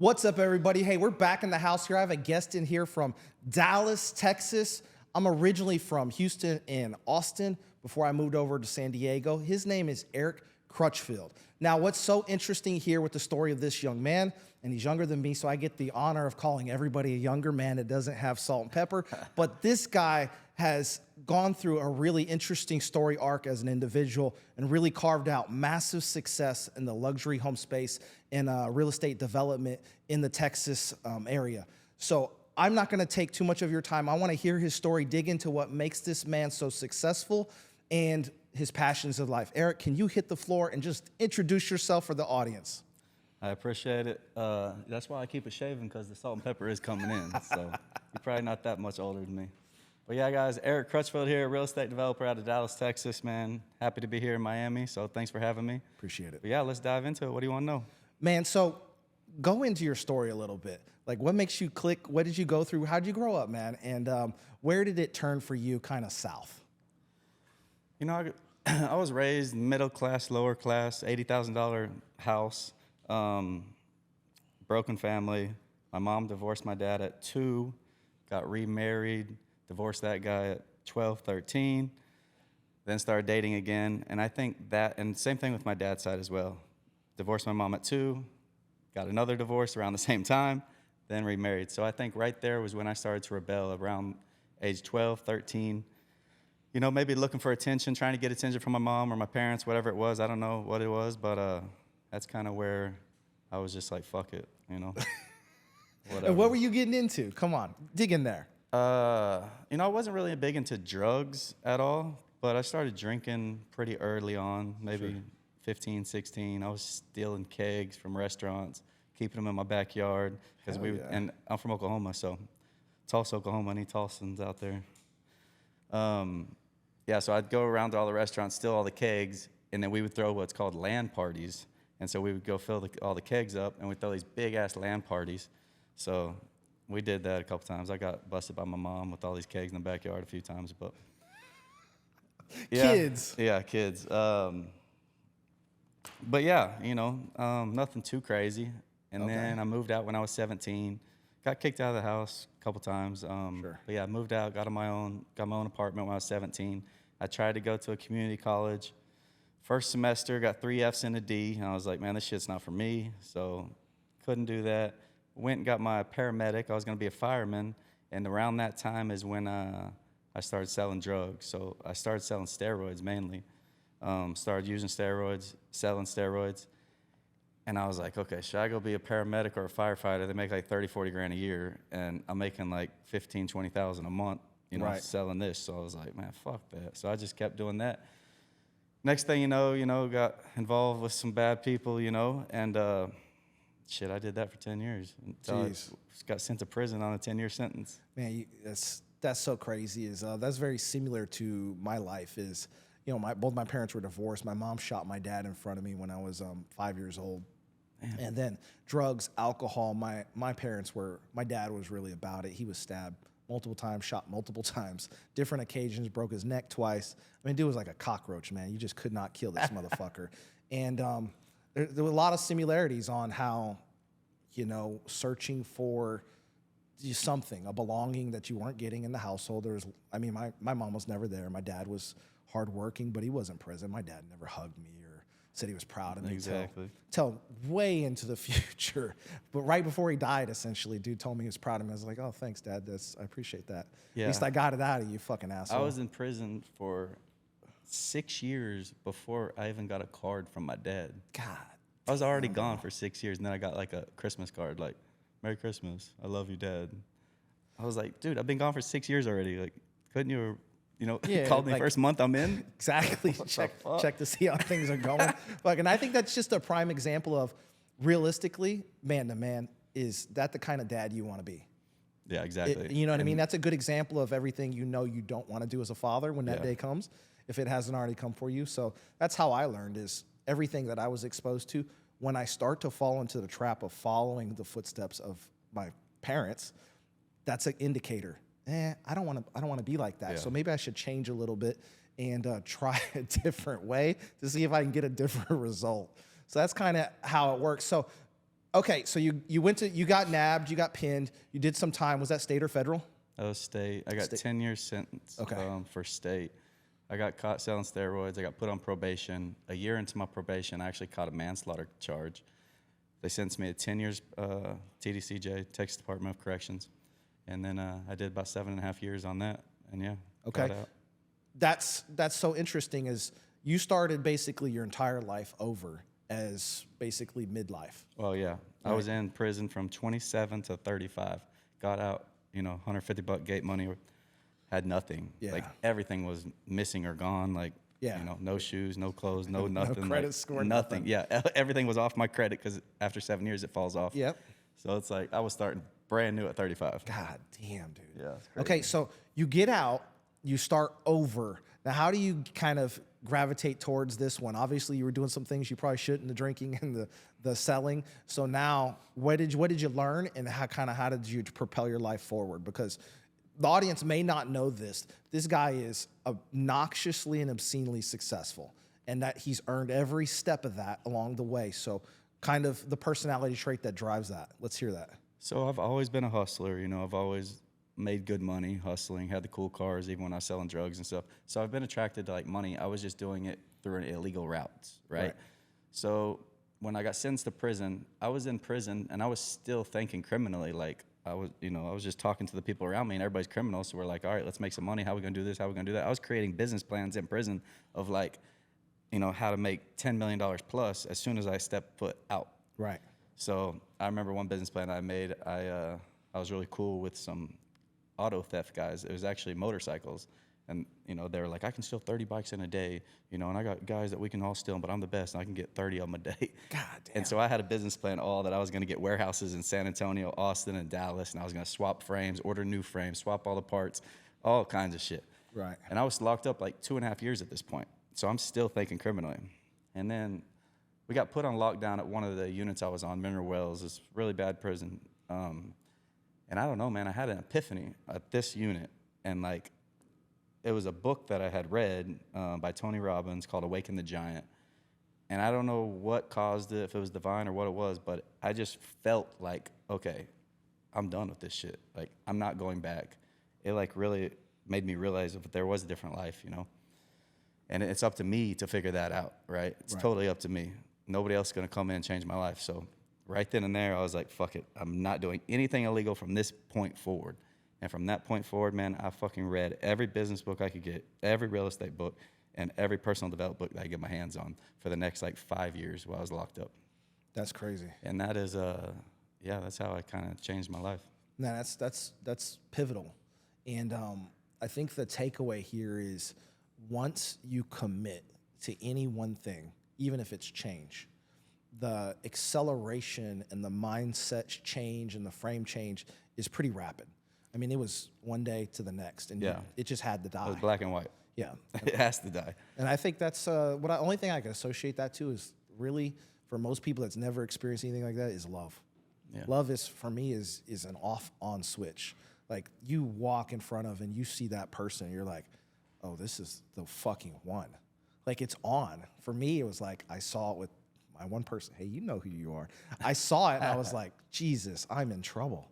What's up, everybody? Hey, we're back in the house here. I have a guest in here from Dallas, Texas. I'm originally from Houston and Austin before I moved over to San Diego. His name is Eric Crutchfield. Now, what's so interesting here with the story of this young man, and he's younger than me, so I get the honor of calling everybody a younger man that doesn't have salt and pepper, but this guy has gone through a really interesting story arc as an individual and really carved out massive success in the luxury home space and real estate development in the Texas area. So I'm not gonna take too much of your time. I wanna hear his story, dig into what makes this man so successful and his passions of life. Eric, can you hit the floor and just introduce yourself for the audience? I appreciate it. That's why I keep it shaven, because the salt and pepper is coming in. So you're probably not that much older than me. But yeah, guys, Eric Crutchfield here, real estate developer out of Dallas, Texas, man. Happy to be here in Miami, so thanks for having me. Appreciate it. But yeah, let's dive into it. What do you want to know? Man, so go into your story a little bit. Like, what makes you click? What did you go through? How did you grow up, man? And where did it turn for you kind of south? You know, I was raised middle class, lower class, $80,000 house, broken family. My mom divorced my dad at 2, got remarried, divorced that guy at 12, 13, then started dating again. And I think that, and same thing with my dad's side as well. Divorced my mom at 2, got another divorce around the same time, then remarried. So I think right there was when I started to rebel, around age 12, 13. You know, maybe looking for attention, trying to get attention from my mom or my parents, whatever it was. I don't know what it was, but that's kind of where I was just like, fuck it, you know. And what were you getting into? Come on, dig in there. You know, I wasn't really big into drugs at all, but I started drinking pretty early on, maybe 15, 16. I was stealing kegs from restaurants, keeping them in my backyard, because and I'm from Oklahoma, so Tulsa, Oklahoma. Any Tulsans out there? Yeah, so I'd go around to all the restaurants, steal all the kegs, and then we would throw what's called LAN parties. And so we would go fill all the kegs up, and we'd throw these big-ass LAN parties. So we did that a couple times. I got busted by my mom with all these kegs in the backyard a few times, but yeah, Kids. Yeah, kids. But yeah, you know, nothing too crazy. And then I moved out when I was 17. Got kicked out of the house a couple times. But yeah, I moved out, got my own apartment when I was 17. I tried to go to a community college. First semester, got 3 Fs and a D, and I was like, man, this shit's not for me. So couldn't do that. Went and got my paramedic. I was gonna be a fireman, and around that time is when I started selling drugs. So I started selling steroids mainly. Started using steroids, selling steroids. And I was like, okay, should I go be a paramedic or a firefighter? They make like 30, 40 grand a year, and I'm making like 15, 20,000 a month, you know, selling this. So I was like, man, fuck that. So I just kept doing that. Next thing you know, got involved with some bad people, you know, and shit, I did that for 10 years until I got sent to prison on a 10-year sentence. Man, that's so crazy. That's very similar to my life. Is, you know, both my parents were divorced. My mom shot my dad in front of me when I was 5 years old. Damn. And then drugs, alcohol. My dad was really about it. He was stabbed multiple times, shot multiple times, different occasions, broke his neck twice. I mean, dude was like a cockroach, man. You just could not kill this motherfucker. And there were a lot of similarities on how, you know, searching for something, a belonging that you weren't getting in the household. My mom was never there. My dad was hardworking, but he wasn't present. My dad never hugged me or said he was proud of me. Exactly. Till way into the future. But right before he died, essentially, dude told me he was proud of me. I was like, oh, thanks, Dad. I appreciate that. Yeah. At least I got it out of you, fucking asshole. I was in prison for 6 years before I even got a card from my dad. God. I was already gone for 6 years, and then I got like a Christmas card, like, Merry Christmas, I love you, Dad. I was like, dude, I've been gone for 6 years already. Like, couldn't you, called me like, first month I'm in? Exactly. Check to see how things are going. And I think that's just a prime example of, realistically, man to man, is that the kind of dad you want to be? Yeah, exactly. You know what I mean? That's a good example of everything you know you don't want to do as a father when that day comes, if it hasn't already come for you. So that's how I learned, is everything that I was exposed to. When I start to fall into the trap of following the footsteps of my parents, that's an indicator. I don't want to be like that. Yeah. So maybe I should change a little bit and try a different way to see if I can get a different result. So that's kind of how it works. So Okay, so you got nabbed, you got pinned, you did some time. Was that state or federal? That was state. I got 10 years sentence for state. I got caught selling steroids. I got put on probation. A year into my probation, I actually caught a manslaughter charge. They sentenced me to 10 years TDCJ, Texas Department of Corrections. And then I did about 7.5 years on that. And yeah, got out. That's so interesting is you started basically your entire life over as basically midlife. Well, yeah. Right. I was in prison from 27 to 35. Got out, $150 gate money, had nothing. Yeah. Like everything was missing or gone. Like, no shoes, no clothes, no nothing. No credit score, nothing. Yeah, everything was off my credit because after 7 years it falls off. Yep. So it's like I was starting brand new at 35. God damn, dude. Yeah. Okay, so you get out, you start over. Now, how do you kind of gravitate towards this one? Obviously, you were doing some things you probably shouldn't, the drinking and the selling. So now, what did you learn, and how did you propel your life forward? Because the audience may not know this. This guy is obnoxiously and obscenely successful, and that he's earned every step of that along the way. So kind of the personality trait that drives that. Let's hear that. So I've always been a hustler. I've always made good money hustling, had the cool cars, even when I was selling drugs and stuff. So I've been attracted to like money. I was just doing it through an illegal routes, right? So when I got sentenced to prison, I was in prison and I was still thinking criminally. Like I was just talking to the people around me and everybody's criminals. So we're like, all right, let's make some money. How are we gonna do this? How are we gonna do that? I was creating business plans in prison of like, how to make $10 million plus as soon as I stepped foot out. Right. So I remember one business plan I made. I was really cool with some auto theft guys. It was actually motorcycles. And, they were like, I can steal 30 bikes in a day, and I got guys that we can all steal, but I'm the best, and I can get 30 of them a day. God damn. And so I had a business plan that I was going to get warehouses in San Antonio, Austin, and Dallas, and I was going to swap frames, order new frames, swap all the parts, all kinds of shit. Right. And I was locked up like 2.5 years at this point. So I'm still thinking criminally. And then we got put on lockdown at one of the units I was on, Mineral Wells, this really bad prison. And I don't know, man, I had an epiphany at this unit. And like, it was a book that I had read by Tony Robbins called Awaken the Giant. And I don't know what caused it, if it was divine or what it was, but I just felt like, okay, I'm done with this shit. Like, I'm not going back. It like really made me realize if there was a different life, And it's up to me to figure that out, right? It's totally up to me. Nobody else is gonna come in and change my life. So right then and there, I was like, fuck it. I'm not doing anything illegal from this point forward. And from that point forward, man, I fucking read every business book I could get, every real estate book, and every personal development book that I get my hands on for the next like 5 years while I was locked up. That's crazy. And that is, that's how I kind of changed my life. No, that's pivotal. And I think the takeaway here is once you commit to any one thing, even if it's change, the acceleration and the mindset change and the frame change is pretty rapid. I mean, it was one day to the next, and it just had to die. It was black and white. Yeah. It has to die. And I think that's only thing I can associate that to is really, for most people that's never experienced anything like that, is love. Yeah. Love is, for me, is an off-on switch. Like, you walk in front of and you see that person, and you're like, oh, this is the fucking one. Like, it's on. For me, it was like I saw it with my one person. Hey, you know who you are. I saw it, and I was like, Jesus, I'm in trouble.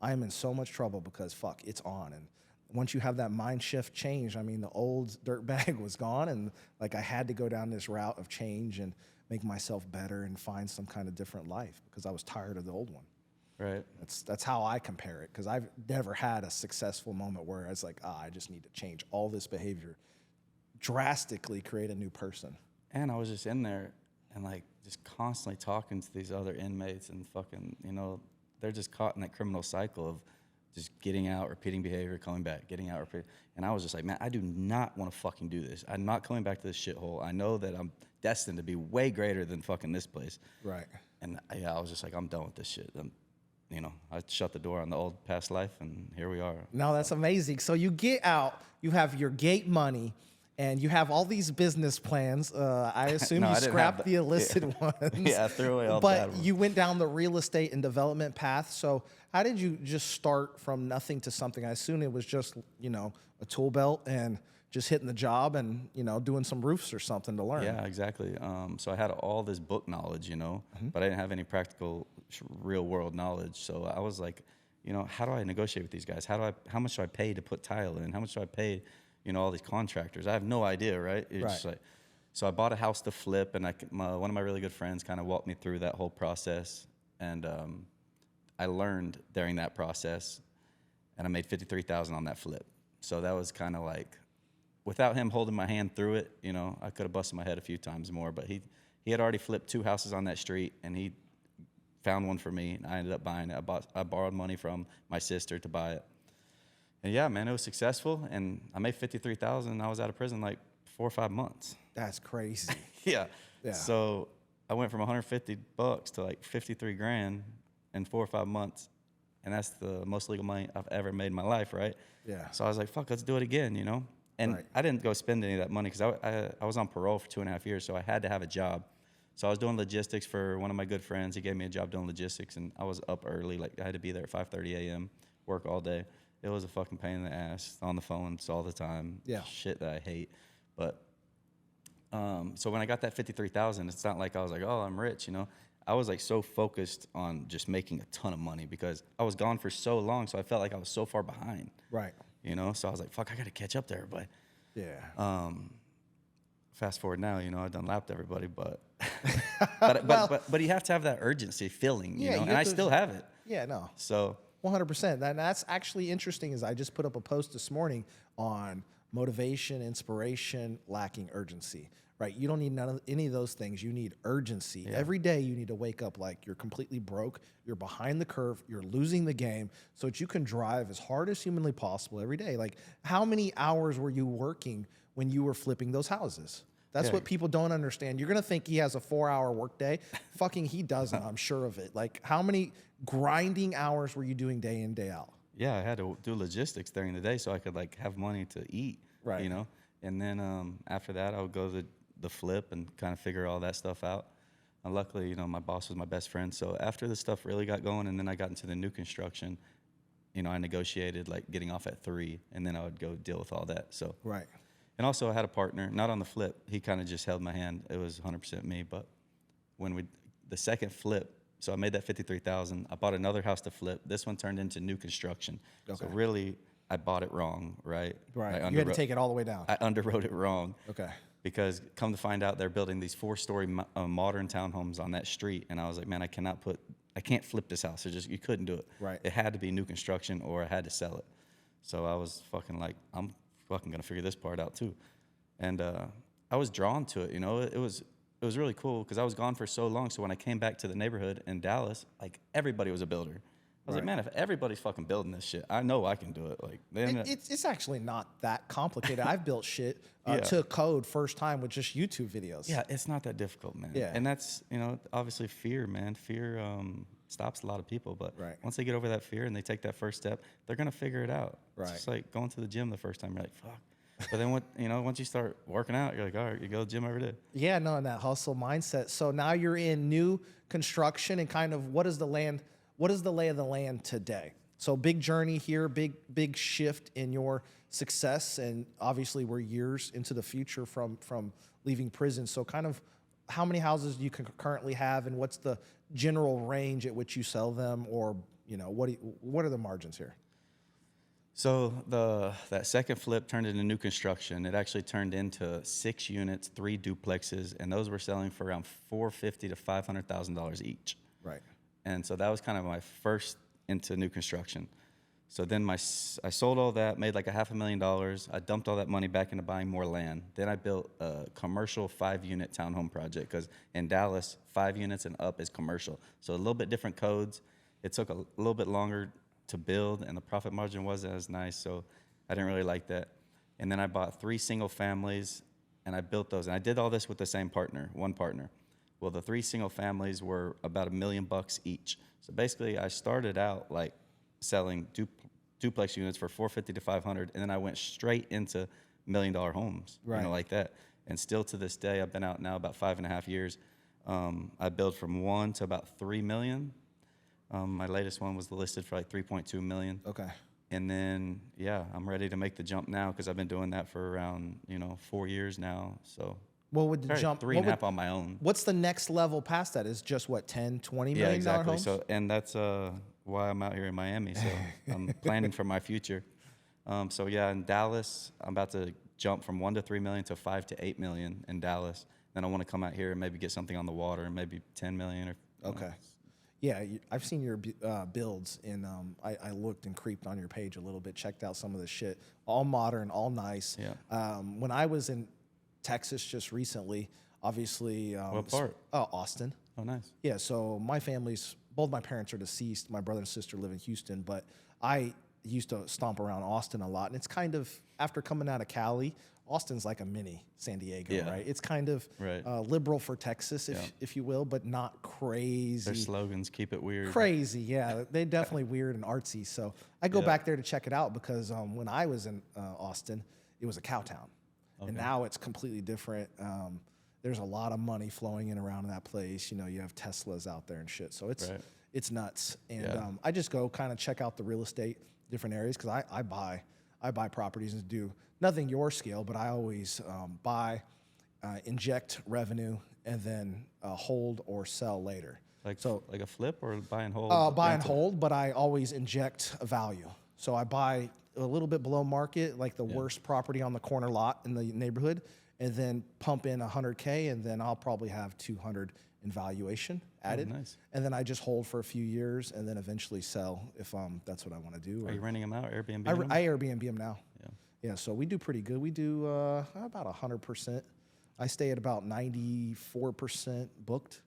I am in so much trouble because, fuck, it's on. And once you have that mind shift change, I mean, the old dirtbag was gone, and like I had to go down this route of change and make myself better and find some kind of different life because I was tired of the old one. Right. That's how I compare it, because I've never had a successful moment where I was like, I just need to change all this behavior, drastically create a new person. And I was just in there and like just constantly talking to these other inmates and fucking, they're just caught in that criminal cycle of just getting out, repeating behavior, coming back, getting out, repeating. And I was just like, man, I do not want to fucking do this. I'm not coming back to this shithole. I know that I'm destined to be way greater than fucking this place. Right. And I was just like, I'm done with this shit. I shut the door on the old past life, and here we are. No, that's amazing. So you get out, you have your gate money, and you have all these business plans. I assume you scrapped the illicit ones. Yeah, I threw away all the bad ones. But you went down the real estate and development path. So how did you just start from nothing to something? I assume it was just, a tool belt and just hitting the job and, doing some roofs or something to learn. Yeah, exactly. So I had all this book knowledge, but I didn't have any practical real world knowledge. So I was like, you know, how do I negotiate with these guys? How much do I pay to put tile in? How much do I pay, you know, all these contractors? I have no idea, right? It's just like, so I bought a house to flip, and one of my really good friends kind of walked me through that whole process, and I learned during that process, and I made $53,000 on that flip. So that was kind of like, without him holding my hand through it, you know, I could have busted my head a few times more. But he had already flipped 2 houses on that street, and he found one for me, and I ended up buying it. I borrowed money from my sister to buy it. And yeah, man, it was successful, and I made $53,000. And I was out of prison like 4 or 5 months. That's crazy. Yeah. So I went from $150 to like 53 grand in 4 or 5 months, and that's the most legal money I've ever made in my life, right? Yeah. So I was like, fuck, let's do it again, you know? And I didn't go spend any of that money because I was on parole for 2.5 years, so I had to have a job. So I was doing logistics for one of my good friends. He gave me a job doing logistics, and I was up early. Like, I had to be there at 5:30 a.m., work all day. It was a fucking pain in the ass, on the phones all the time. Yeah. Shit that I hate. But so when I got that $53,000, it's not like I was like, oh, I'm rich, you know? I was like so focused on just making a ton of money because I was gone for so long, so I felt like I was so far behind. Right. You know, so I was like, fuck, I got to catch up to everybody. Yeah. Fast forward now, you know, I've done lapped everybody, but but you have to have that urgency feeling, you know, and I still have it. Yeah, no. So 100%. And that's actually interesting is I just put up a post this morning on motivation, inspiration, lacking urgency. Right? You don't need any of those things. You need urgency. Yeah. Every day you need to wake up like you're completely broke, you're behind the curve, you're losing the game, so that you can drive as hard as humanly possible every day. Like, how many hours were you working when you were flipping those houses? That's what people don't understand. You're going to think he has a 4-hour workday. Fucking he doesn't, I'm sure of it. Like, how many grinding hours were you doing day in, day out? Yeah, I had to do logistics during the day so I could like have money to eat, you know? And then after that, I would go to the flip and kind of figure all that stuff out. And luckily, you know, my boss was my best friend. So after the stuff really got going, and then I got into the new construction, you know, I negotiated like getting off at 3, and then I would go deal with all that. So and also I had a partner, not on the flip. He kind of just held my hand. It was 100% me. But when the second flip, so I made that 53,000. I bought another house to flip. This one turned into new construction. So really, I bought it wrong, right? Right. You had to take it all the way down. I underwrote it wrong. Okay. Because come to find out, they're building these 4-story modern townhomes on that street, and I was like, man, I can't flip this house. You couldn't do it. Right. It had to be new construction, or I had to sell it. So I was fucking like, I'm fucking gonna figure this part out too, and I was drawn to it. You know, it was really cool because I was gone for so long. So when I came back to the neighborhood in Dallas, like everybody was a builder. I was like, man, if everybody's fucking building this shit, I know I can do it. Like, it's actually not that complicated. I've built shit to code first time with just YouTube videos. Yeah, it's not that difficult, man. Yeah. And that's, you know, obviously fear, man. Fear stops a lot of people. But once they get over that fear and they take that first step, they're going to figure it out. Right. It's just like going to the gym the first time. You're like, fuck. But then, once you start working out, you're like, all right, you go to the gym every day. Yeah, no, and that hustle mindset. So now you're in new construction, and kind of what is the lay of the land today? So big journey here, big shift in your success, and obviously we're years into the future from leaving prison. So kind of how many houses do you currently have, and what's the general range at which you sell them, or you know, what are the margins here? So that second flip turned into new construction. It actually turned into 6 units, 3 duplexes, and those were selling for around $450,000 to $500,000 each. Right. And so that was kind of my first into new construction. So then I sold all that, made like $500,000. I dumped all that money back into buying more land. Then I built a commercial 5-unit townhome project, because in Dallas, 5 units and up is commercial. So a little bit different codes. It took a little bit longer to build, and the profit margin wasn't as nice, so I didn't really like that. And then I bought 3 single families, and I built those. And I did all this with the same partner, one partner. Well, the 3 single families were about $1 million each. So basically, I started out like selling duplex units for $450,000 to $500,000, and then I went straight into $1 million homes, you know, like that. And still to this day, I've been out now about 5.5 years. I build from 1 to about 3 million. My latest one was listed for like 3.2 million. Okay. And then, yeah, I'm ready to make the jump now, because I've been doing that for around, 4 years now. So What would the Probably jump? three and a half on my own. What's the next level past that? Is just what, 10, 20 Yeah, million exactly. homes? So, and that's why I'm out here in Miami. So I'm planning for my future. So yeah, in Dallas, I'm about to jump from 1 to 3 million to 5 to 8 million in Dallas. Then I want to come out here and maybe get something on the water and maybe 10 million or. Okay. Yeah, I've seen your builds, and I looked and creeped on your page a little bit, checked out some of the shit. All modern, all nice. Yeah. When I was in Texas just recently, obviously. What part? Austin. Oh, nice. Yeah, so both my parents are deceased. My brother and sister live in Houston, but I used to stomp around Austin a lot. And it's kind of, after coming out of Cali, Austin's like a mini San Diego, Yeah. right? It's kind of Right. Liberal for Texas, if you will, but not crazy. Their slogans, keep it weird. Crazy, yeah. They're definitely weird and artsy. So I go back there to check it out because when I was in Austin, it was a cow town. Okay. And now it's completely different. There's a lot of money flowing in around that place. You know, you have Teslas out there and shit. So it's nuts. And I just go kind of check out the real estate, different areas, because I buy properties and do nothing your scale, but I always buy, inject revenue, and then hold or sell later. Like a flip or buy and hold? Buy and hold, but I always inject a value. So I buy a little bit below market, like the worst property on the corner lot in the neighborhood, and then pump in $100K, and then I'll probably have 200 in valuation added. Oh, nice. And then I just hold for a few years and then eventually sell if that's what I want to do. Are you renting them out, Airbnb? I Airbnb them now. Yeah. Yeah, so we do pretty good. We do about 100%. I stay at about 94% booked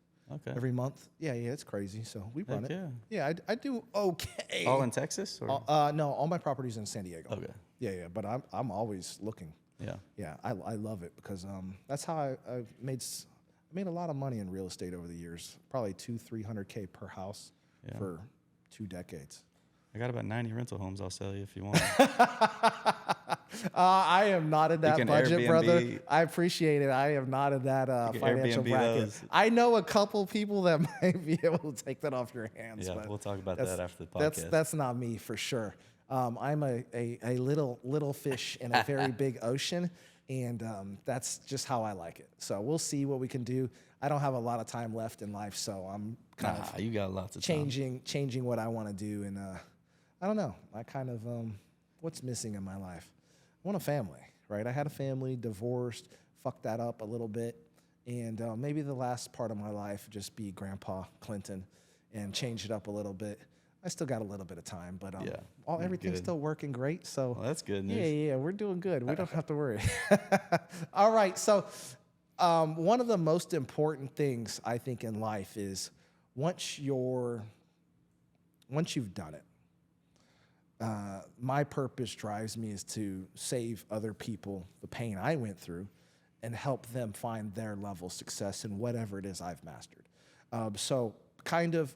every month. Yeah, it's crazy. So we run it. Yeah, I do okay. All in Texas? Or? No, all my properties in San Diego. Okay. Yeah, but I'm always looking. Yeah, I love it because that's how I made a lot of money in real estate over the years. Probably $200-300K per house for 2 decades. I got about 90 rental homes. I'll sell you if you want. I am not in that budget, Airbnb. brother. I appreciate it. I am not in that financial Airbnb bracket. those. I know a couple people that might be able to take that off your hands. Yeah, but we'll talk about that after the podcast. That's not me for sure. I'm a little fish in a very big ocean, and that's just how I like it. So we'll see what we can do. I don't have a lot of time left in life, so I'm kind of you got lots of time. changing what I want to do, and I don't know. I kind of what's missing in my life. I want a family, right? I had a family, divorced, fucked that up a little bit, and maybe the last part of my life just be Grandpa Clinton and change it up a little bit. I still got a little bit of time, but everything's still working great. So well, that's good news. Yeah, we're doing good. We don't have to worry. All right, so one of the most important things I think in life is once you've done it. My purpose drives me is to save other people the pain I went through and help them find their level of success in whatever it is I've mastered. So kind of,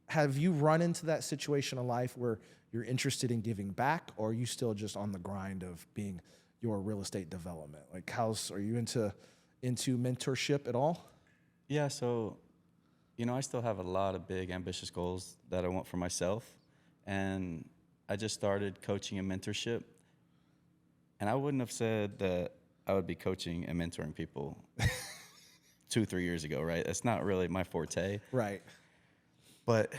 have you run into that situation in life where you're interested in giving back, or are you still just on the grind of being your real estate development? Like, are you into mentorship at all? Yeah, so, I still have a lot of big, ambitious goals that I want for myself. And I just started coaching and mentorship. And I wouldn't have said that I would be coaching and mentoring people 2-3 years ago, right? That's not really my forte. Right. But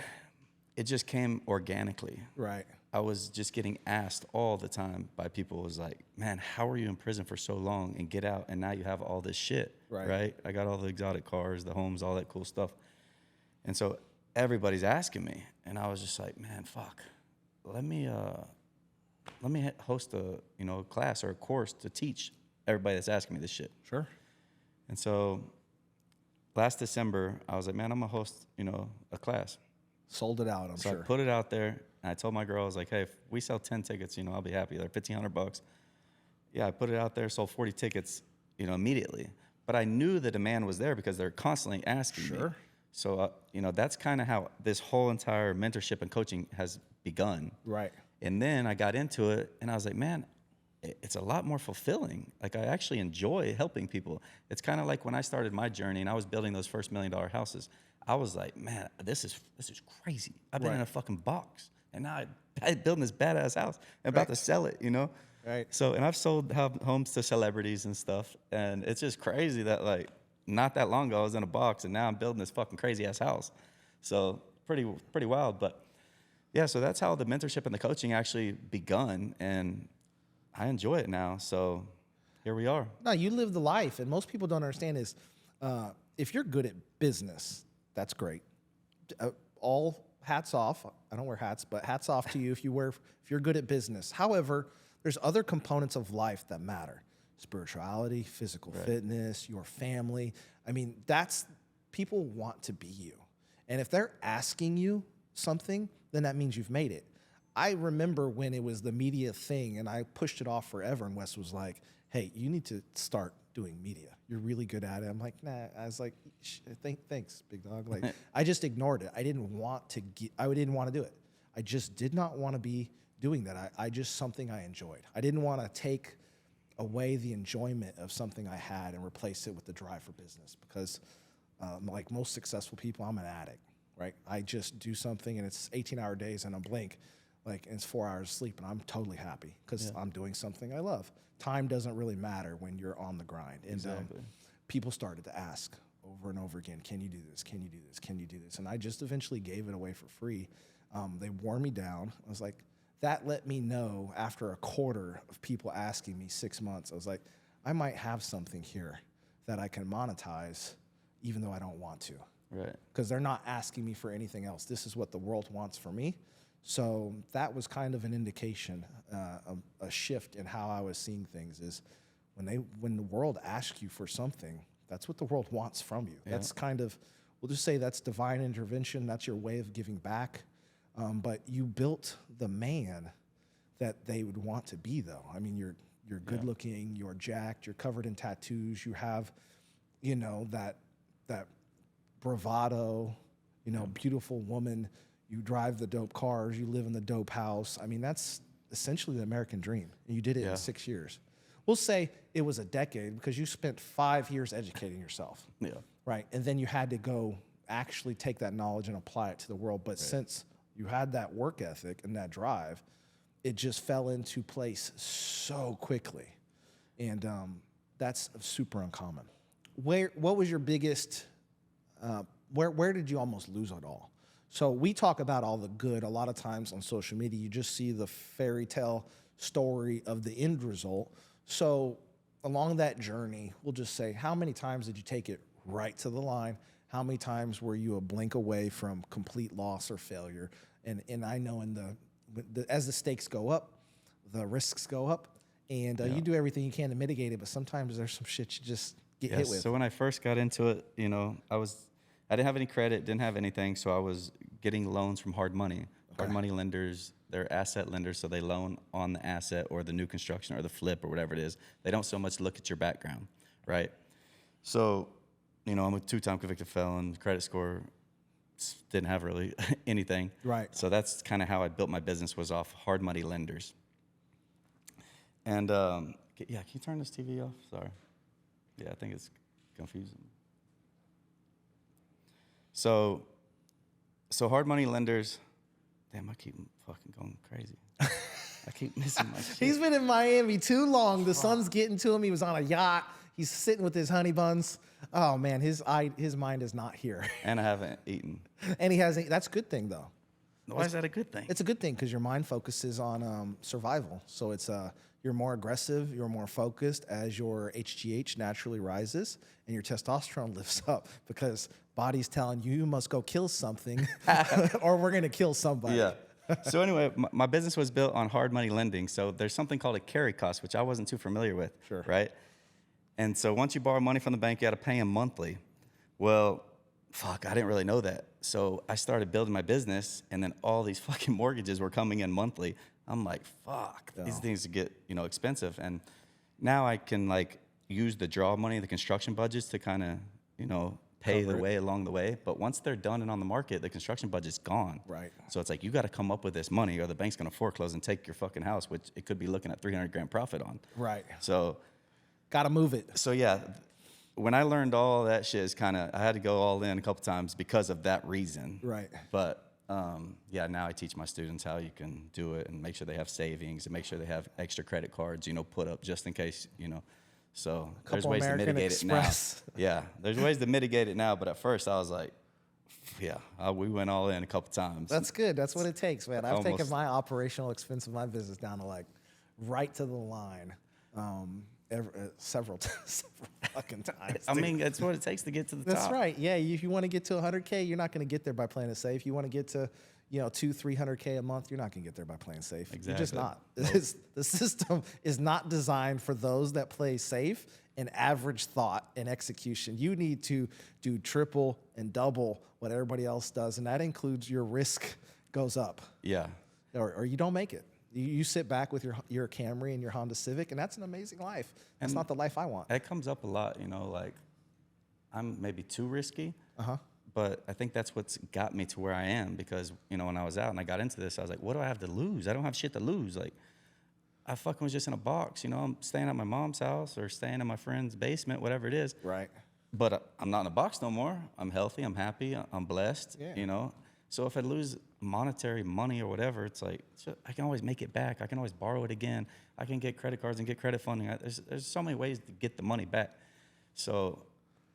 it just came organically. Right. I was just getting asked all the time by people. It was like, man, how are you in prison for so long and get out and now you have all this shit, right? I got all the exotic cars, the homes, all that cool stuff. And so everybody's asking me. And I was just like, man, fuck. Let me host a class or a course to teach everybody that's asking me this shit. Sure. And so last December, I was like, man, I'm gonna host, a class. Sold it out, I'm sure. So I put it out there, and I told my girl, I was like, hey, if we sell 10 tickets, I'll be happy. They're $1,500. Yeah, I put it out there, sold 40 tickets, immediately. But I knew the demand was there because they're constantly asking me. So, that's kind of how this whole entire mentorship and coaching has begun. Right. And then I got into it, and I was like, man, it's a lot more fulfilling. Like, I actually enjoy helping people. It's kind of like when I started my journey and I was building those first $1 million houses. I was like, man, this is crazy. I've been Right. in a fucking box, and now I'm building this badass house and about to sell it, you know? Right. So, and I've sold homes to celebrities and stuff, and it's just crazy that, like, not that long ago I was in a box, and now I'm building this fucking crazy ass house. So pretty wild. But yeah, so that's how the mentorship and the coaching actually begun, and I enjoy it now. So here we are. No, you live the life, and most people don't understand is if you're good at business, that's great. All hats off. I don't wear hats, but hats off to you if you're good at business. However, there's other components of life that matter: spirituality, physical fitness, your family. I mean, people want to be you, and if they're asking you something, then that means you've made it. I remember when it was the media thing, and I pushed it off forever, and Wes was like, hey, you need to start doing media. You're really good at it. I'm like, nah. I was like, thanks, big dog. Like, I just ignored it. I didn't want to do it. I just did not want to be doing that. I just something I enjoyed. I didn't want to take away the enjoyment of something I had and replace it with the drive for business, because like most successful people, I'm an addict, right? I just do something and it's 18-hour days and I'm blink, like, and it's 4 hours of sleep, and I'm totally happy because I'm doing something I love. Time doesn't really matter when you're on the grind. And people started to ask over and over again, can you do this? Can you do this? Can you do this? And I just eventually gave it away for free. They wore me down. I was like, that let me know after a quarter of people asking me, 6 months, I was like, I might have something here that I can monetize even though I don't want to. Right. Because they're not asking me for anything else. This is what the world wants from me. So that was kind of an indication, a shift in how I was seeing things, is when the world asks you for something, that's what the world wants from you. Yeah. That's kind of, we'll just say that's divine intervention. That's your way of giving back. But you built the man that they would want to be, though. I mean, you're good looking, you're jacked, you're covered in tattoos, you have, you know, that bravado, you know, beautiful woman. You drive the dope cars, you live in the dope house. I mean, that's essentially the American dream. And you did it in 6 years. We'll say it was a decade because you spent 5 years educating yourself. Yeah. Right. And then you had to go actually take that knowledge and apply it to the world. But since you had that work ethic and that drive, it just fell into place so quickly. And that's super uncommon. What was your biggest, where did you almost lose it all? So we talk about all the good. A lot of times on social media, you just see the fairy tale story of the end result. So along that journey, we'll just say, how many times did you take it right to the line? How many times were you a blink away from complete loss or failure? And I know as the stakes go up, the risks go up, and you do everything you can to mitigate it, but sometimes there's some shit you just get hit with. So when I first got into it, you know, I didn't have any credit, didn't have anything, so I was getting loans from hard money. Hard money lenders, they're asset lenders, so they loan on the asset or the new construction or the flip or whatever it is. They don't so much look at your background, right? So, you know, I'm a 2-time convicted felon, credit score didn't have really anything. Right. So that's kind of how I built my business, was off hard money lenders. And can you turn this TV off? Sorry. Yeah, I think it's confusing. So hard money lenders, damn, I keep fucking going crazy. I keep missing my shit. He's been in Miami too long. The sun's getting to him. He was on a yacht. He's sitting with his honey buns. Oh man, his mind is not here. And I haven't eaten. And he hasn't. That's a good thing though. Why is that a good thing? It's a good thing because your mind focuses on survival. So it's you're more aggressive, you're more focused as your HGH naturally rises and your testosterone lifts up because body's telling you must go kill something or we're going to kill somebody. Yeah. So anyway, my business was built on hard money lending. So there's something called a carry cost, which I wasn't too familiar with. Sure. Right? And so once you borrow money from the bank, you got to pay them monthly. Well, fuck, I didn't really know that. So I started building my business, and then all these fucking mortgages were coming in monthly. I'm like, fuck, these things get, expensive. And now I can use the draw money, the construction budgets to kind of, pay the way along the way. But once they're done and on the market, the construction budget's gone. Right. So it's like, you got to come up with this money or the bank's going to foreclose and take your fucking house, which it could be looking at $300,000 profit on. Right. So got to move it. So yeah, when I learned all that shit, is kind of, I had to go all in a couple times because of that reason. Right. But yeah, now I teach my students how you can do it and make sure they have savings and make sure they have extra credit cards, you know, put up just in case, you know. So there's ways to mitigate it now. Yeah, there's ways to mitigate it now. But at first I was like, yeah, we went all in a couple times. That's good. That's what it takes, man. I've taken my operational expense of my business down to like right to the line. Several fucking times. I mean, that's what it takes to get to the top. That's right. Yeah, if you want to get to 100K, you're not going to get there by playing it safe. You want to get to, you know, 200-300K a month, you're not going to get there by playing safe. Exactly. You're just not. The system is not designed for those that play safe and average thought and execution. You need to do triple and double what everybody else does, and that includes your risk goes up. Yeah. Or you don't make it. You sit back with your Camry and your Honda Civic, and that's an amazing life. That's not the life I want. That comes up a lot, you know, like I'm maybe too risky, but I think that's what's got me to where I am because, you know, when I was out and I got into this, I was like, what do I have to lose? I don't have shit to lose. Like, I fucking was just in a box, you know, I'm staying at my mom's house or staying in my friend's basement, whatever it is. Right. But I'm not in a box no more. I'm healthy, I'm happy, I'm blessed, Yeah. you know. So if I lose monetary money or whatever, it's like, I can always make it back. I can always borrow it again. I can get credit cards and get credit funding. There's so many ways to get the money back. So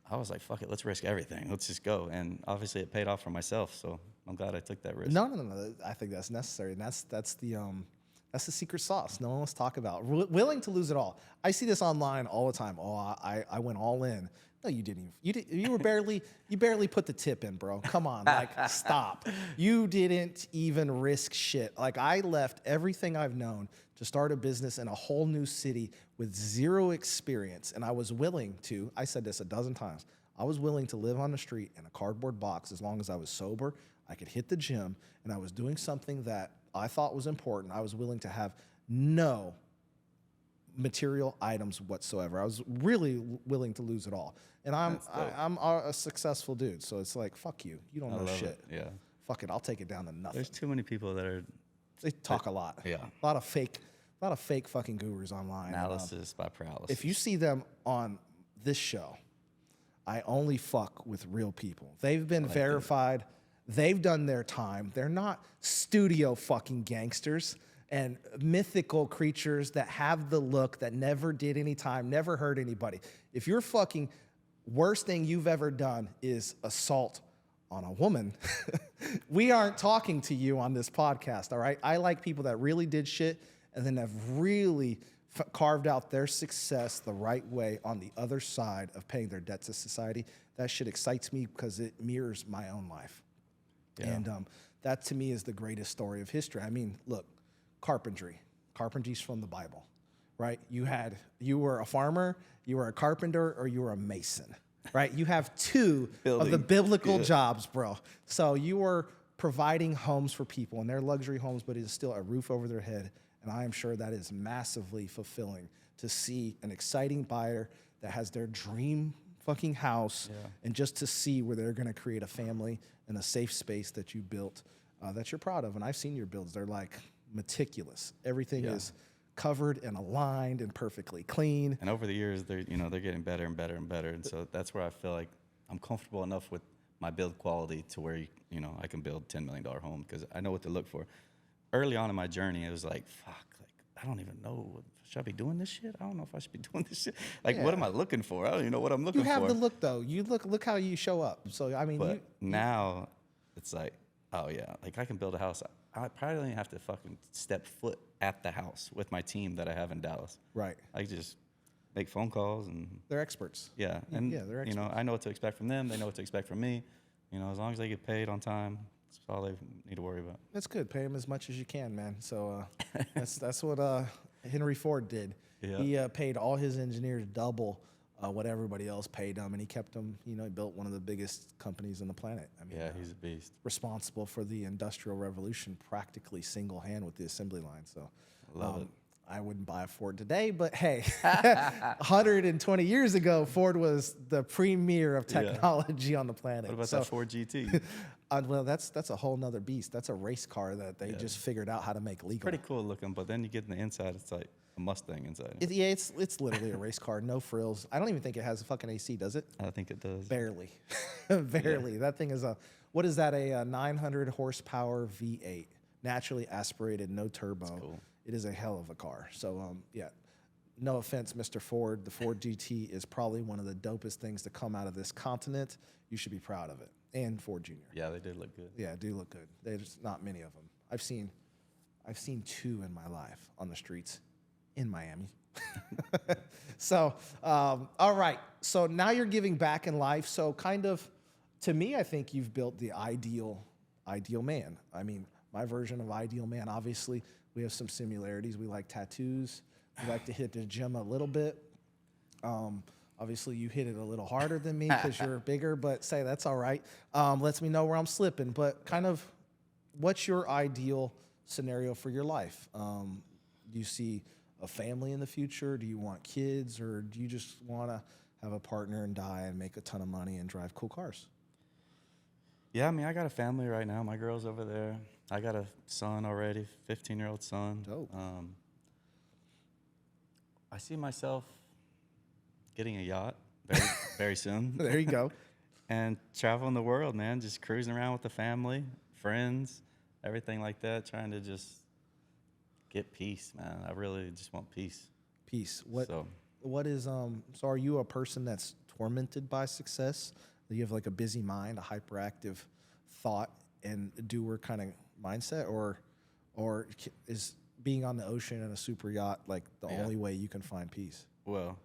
I was like, fuck it, let's risk everything. Let's just go. And obviously it paid off for myself, so I'm glad I took that risk. No. I think that's necessary, and that's the secret sauce. No one wants to talk about. Willing to lose it all. I see this online all the time. Oh, I went all in. No, you didn't. You barely put the tip in, bro. Come on, like stop. You didn't even risk shit. Like I left everything I've known to start a business in a whole new city with zero experience, and I was willing to. I said this a dozen times. I was willing to live on the street in a cardboard box as long as I was sober. I could hit the gym, and I was doing something that I thought was important. I was willing to have no material items whatsoever. I was really willing to lose it all. And I'm a successful dude, so it's like, fuck you. You don't know shit. Yeah. Fuck it. I'll take it down to nothing. There's too many people that They talk a lot. Yeah. A lot of fake fucking gurus online. Analysis by paralysis. If you see them on this show, I only fuck with real people. They've been verified. They've done their time. They're not studio fucking gangsters and mythical creatures that have the look, that never did any time, never hurt anybody. If your fucking worst thing you've ever done is assault on a woman, we aren't talking to you on this podcast, all right? I like people that really did shit and then have really carved out their success the right way on the other side of paying their debt to society. That shit excites me because it mirrors my own life. Yeah. And that to me is the greatest story of history. I mean, look, carpentry. Carpentry's from the Bible, right? You were a farmer, you were a carpenter, or you were a mason, right? You have two of the biblical jobs, bro. So you were providing homes for people, and they're luxury homes, but it is still a roof over their head. And I am sure that is massively fulfilling to see an exciting buyer that has their dream fucking house, and just to see where they're going to create a family in a safe space that you built, that you're proud of. And I've seen your builds. They're like meticulous. Everything is covered and aligned and perfectly clean. And over the years, they're getting better and better and better. And so that's where I feel like I'm comfortable enough with my build quality to where, I can build $10 million home because I know what to look for. Early on in my journey, it was like, fuck, I don't even know. Should I be doing this shit? I don't know if I should be doing this shit. Like, what am I looking for? I don't even know what I'm looking for. You have the look, though. You look how you show up. So, I mean, but now it's like, oh, yeah. Like, I can build a house. I probably don't even have to fucking step foot at the house with my team that I have in Dallas. Right. I just make phone calls and... They're experts. Yeah. And, they're experts. I know what to expect from them. They know what to expect from me. As long as they get paid on time, that's all they need to worry about. That's good. Pay them as much as you can, man. So that's what Henry Ford did. Yeah. He paid all his engineers double what everybody else paid them, and he kept them. He built one of the biggest companies on the planet. I mean, he's a beast. Responsible for the Industrial Revolution, practically single hand with the assembly line. So, love it. I wouldn't buy a Ford today, but hey, 120 years ago, Ford was the premier of technology on the planet. What about that Ford GT? Well, that's a whole nother beast. That's a race car that they just figured out how to make legal. Pretty cool looking, but then you get in the inside, it's like, a Mustang inside. Yeah, it's literally a race car, no frills. I don't even think it has a fucking AC, does it? I think it does. Barely, barely. That thing is what is that? A 900 horsepower V8, naturally aspirated, no turbo. Cool. It is a hell of a car. So yeah, no offense, Mr. Ford. The Ford GT is probably one of the dopest things to come out of this continent. You should be proud of it. And Ford Jr. Yeah, they did look good. Yeah, do look good. There's not many of them. I've seen 2 in my life on the streets in Miami. So, all right. So now you're giving back in life. So kind of, to me, I think you've built the ideal man. I mean, my version of ideal man, obviously, we have some similarities. We like tattoos. We like to hit the gym a little bit. Obviously, you hit it a little harder than me because you're bigger, but say that's all right. Lets me know where I'm slipping. But kind of, what's your ideal scenario for your life? Do you see a family in the future? Do you want kids, or do you just want to have a partner and die and make a ton of money and drive cool cars? Yeah, I mean, I got a family right now. My girl's over there. I got a son already, 15-year-old son. Dope. I see myself getting a yacht very, very soon. There you go. And traveling the world, man, just cruising around with the family, friends, everything like that, trying to just get peace, man. I really just want peace. Peace. What is so are you a person that's tormented by success? Do you have like a busy mind, a hyperactive thought and doer kind of mindset, or is being on the ocean in a super yacht like the only way you can find peace? Well,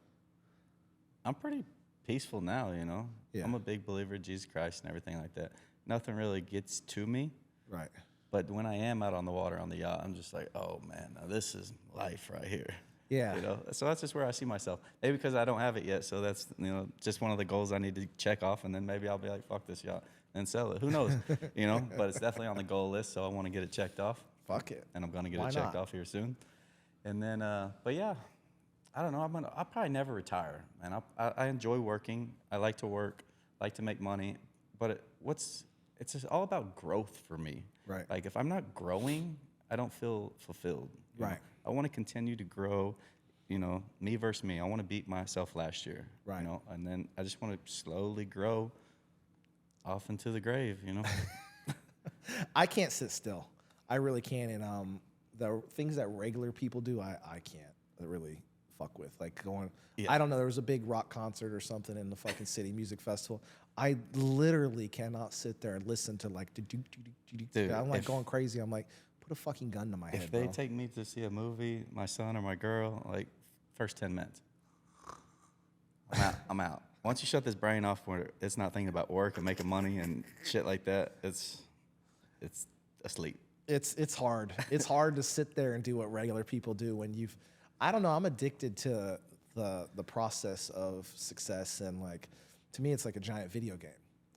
I'm pretty peaceful now, you know. Yeah. I'm a big believer in Jesus Christ and everything like that. Nothing really gets to me. Right. But when I am out on the water on the yacht, I'm just like, oh man, now this is life right here. Yeah. You know, so that's just where I see myself. Maybe because I don't have it yet, so that's, you know, just one of the goals I need to check off, and then maybe I'll be like, fuck this yacht and sell it. Who knows? You know, but it's definitely on the goal list, so I want to get it checked off. Fuck it. And I'm gonna get it checked off here soon. And then, but yeah, I don't know. I'll probably never retire, man. I enjoy working. I like to work, like to make money, but it's just all about growth for me. Right. Like if I'm not growing, I don't feel fulfilled. You know? Right. I want to continue to grow. You know, me versus me. I want to beat myself last year. Right. You know, and then I just want to slowly grow off into the grave. You know. I can't sit still. I really can't. And the things that regular people do, I can't really fuck with. Like going, I don't know, there was a big rock concert or something in the fucking city music festival. I literally cannot sit there and listen to like, Dude, I'm like going crazy. I'm like, put a fucking gun to my head, if they bro. take me to see a movie, my son or my girl, like first 10 minutes, I'm out. Once you shut this brain off where it's not thinking about work and making money and shit like that, it's asleep. It's hard. It's hard to sit there and do what regular people do when I don't know, I'm addicted to the process of success, and like, to me, it's like a giant video game.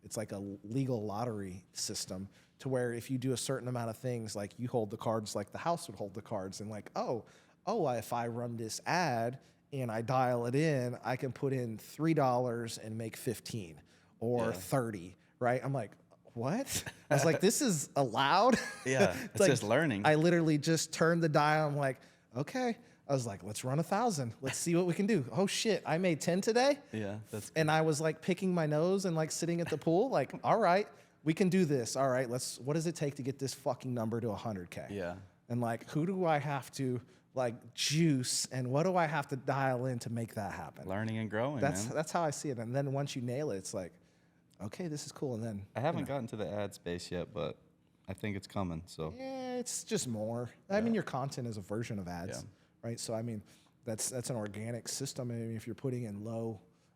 It's like a legal lottery system to where if you do a certain amount of things, like you hold the cards like the house would hold the cards, and like, if I run this ad and I dial it in, I can put in $3 and make 15 or 30, right? I'm like, what? I was like, this is allowed? Yeah, it's like, just learning. I literally just turned the dial. I'm like, okay. I was like, let's run 1,000. Let's see what we can do. Oh shit, I made 10 today? Yeah, that's good. And I was like picking my nose and like sitting at the pool, like, all right, we can do this. All right, what does it take to get this fucking number to 100K? Yeah. And like, who do I have to like juice, and what do I have to dial in to make that happen? Learning and growing, man. That's how I see it. And then once you nail it, it's like, okay, this is cool. And then I haven't gotten to the ad space yet, but I think it's coming. So yeah, it's just more. I mean, your content is a version of ads, right? So I mean, that's an organic system. I mean, if you're putting in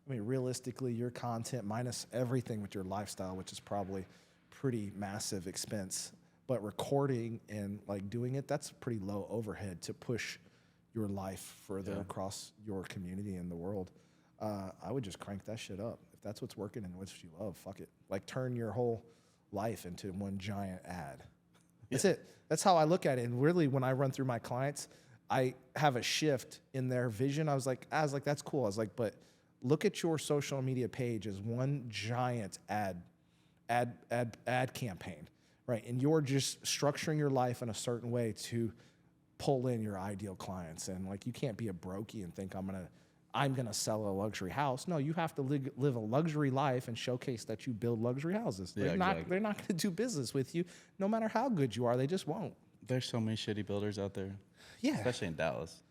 realistically, your content minus everything with your lifestyle, which is probably pretty massive expense, but recording and like doing it, that's pretty low overhead to push your life further across your community and the world. I would just crank that shit up. If that's what's working and what you love, fuck it. Like turn your whole life into one giant ad. That's it. That's how I look at it. And really, when I run through my clients, I have a shift in their vision. I was like, that's cool. I was like, but look at your social media page as one giant ad campaign, right? And you're just structuring your life in a certain way to pull in your ideal clients. And like, you can't be a brokey and think I'm gonna sell a luxury house. No, you have to live a luxury life and showcase that you build luxury houses. Yeah, They're not going to do business with you, no matter how good you are. They just won't. There's so many shitty builders out there. Yeah, especially in Dallas.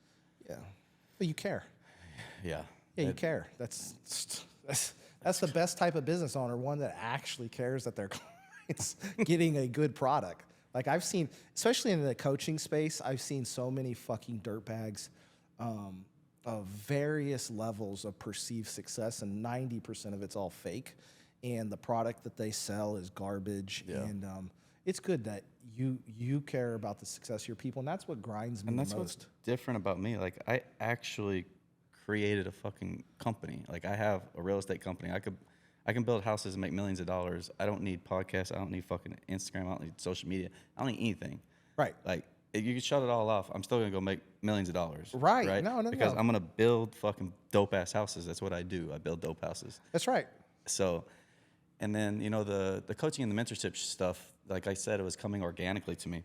Yeah, but you care. Yeah, you care. That's the best type of business owner, one that actually cares that their clients getting a good product. Like, I've seen, especially in the coaching space, I've seen so many fucking dirtbags of various levels of perceived success, and 90% of it's all fake, and the product that they sell is garbage. Yeah. And it's good that you care about the success of your people, and that's what grinds me the most. And that's what's different about me. Like, I actually created a fucking company. Like, I have a real estate company. I can build houses and make millions of dollars. I don't need podcasts. I don't need fucking Instagram. I don't need social media. I don't need anything. Right. Like, if you can shut it all off, I'm still gonna go make millions of dollars. Right. No. Because I'm gonna build fucking dope ass houses. That's what I do. I build dope houses. That's right. So, and then, you know, the coaching and the mentorship stuff, like I said, it was coming organically to me.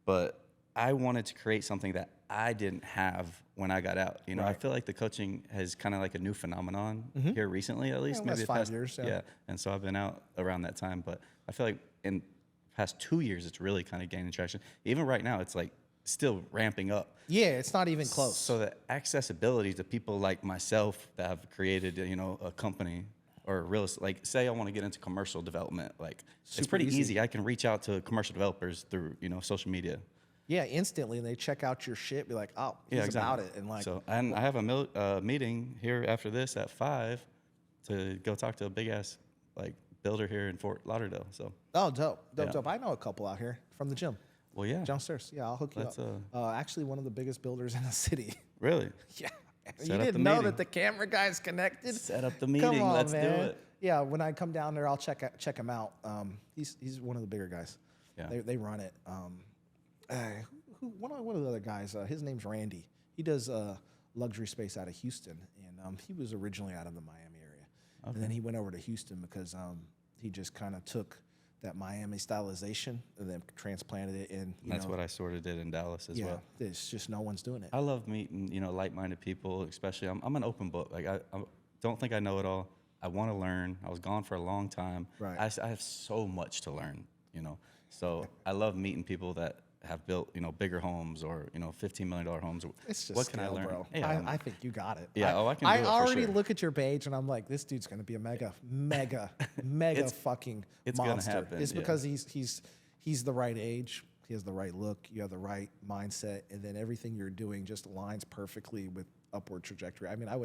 But I wanted to create something that I didn't have when I got out. You know, right. I feel like the coaching has kind of like a new phenomenon here recently, at least. Yeah, maybe 5 years. Yeah. And so I've been out around that time. But I feel like in past 2 years, it's really kind of gaining traction. Even right now, it's like still ramping up. Yeah, it's not even close. So the accessibility to people like myself that have created, you know, a company or real estate, like, say I want to get into commercial development, like it's pretty easy. I can reach out to commercial developers through, you know, social media. Yeah, instantly, and they check out your shit, be like, oh, he's about it, and like. So, and I have a meeting here after this at 5 to go talk to a big ass like builder here in Fort Lauderdale. So. Oh, dope. I know a couple out here from the gym. Well, yeah. Downstairs. Yeah, I'll hook you up. Actually, one of the biggest builders in the city. Really? Yeah. You didn't know that the camera guy's connected? Set up the meeting. Come on, Let's man. do it. Yeah, when I come down there, I'll check him out. He's one of the bigger guys. Yeah. They run it. One of the other guys, his name's Randy. He does luxury space out of Houston, and he was originally out of the Miami area. Okay. And then he went over to Houston because he just kind of took that Miami stylization and then transplanted it in. That's what I sort of did in Dallas as well. It's just no one's doing it. I love meeting, you know, like-minded people, especially. I'm an open book. Like, I don't think I know it all. I want to learn. I was gone for a long time. Right. I have so much to learn, you know. So I love meeting people that have built, you know, bigger homes or, you know, $15 million homes. It's just what skill, can I learn? bro. Yeah, I think you got it. Yeah, I can do it for already sure. look at your page and I'm like, this dude's gonna be a mega fucking it's monster. Gonna happen, it's because he's the right age, he has the right look, you have the right mindset, and then everything you're doing just aligns perfectly with upward trajectory. I mean, I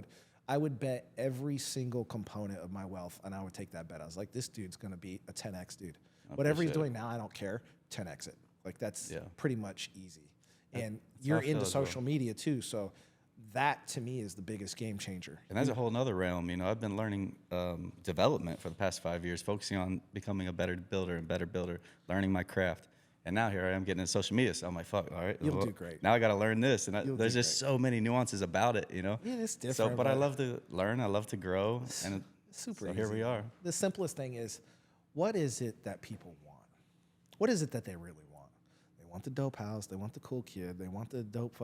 would bet every single component of my wealth, and I would take that bet. I was like, this dude's gonna be a 10x dude. Whatever he's doing now, I don't care. 10x it. Like, that's pretty much easy. And you're into social media too, so that to me is the biggest game changer. And that's a whole nother realm. You know, I've been learning development for the past 5 years, focusing on becoming a better builder, learning my craft. And now here I am getting into social media, so I'm like, fuck, all right. You'll do great. Now I got to learn this. And there's just so many nuances about it, you know? Yeah, it's different. So, but I love to learn. I love to grow. And super easy. Here we are. The simplest thing is, what is it that people want? What is it that they really want? They want the dope house. They want the cool kid. They want the dope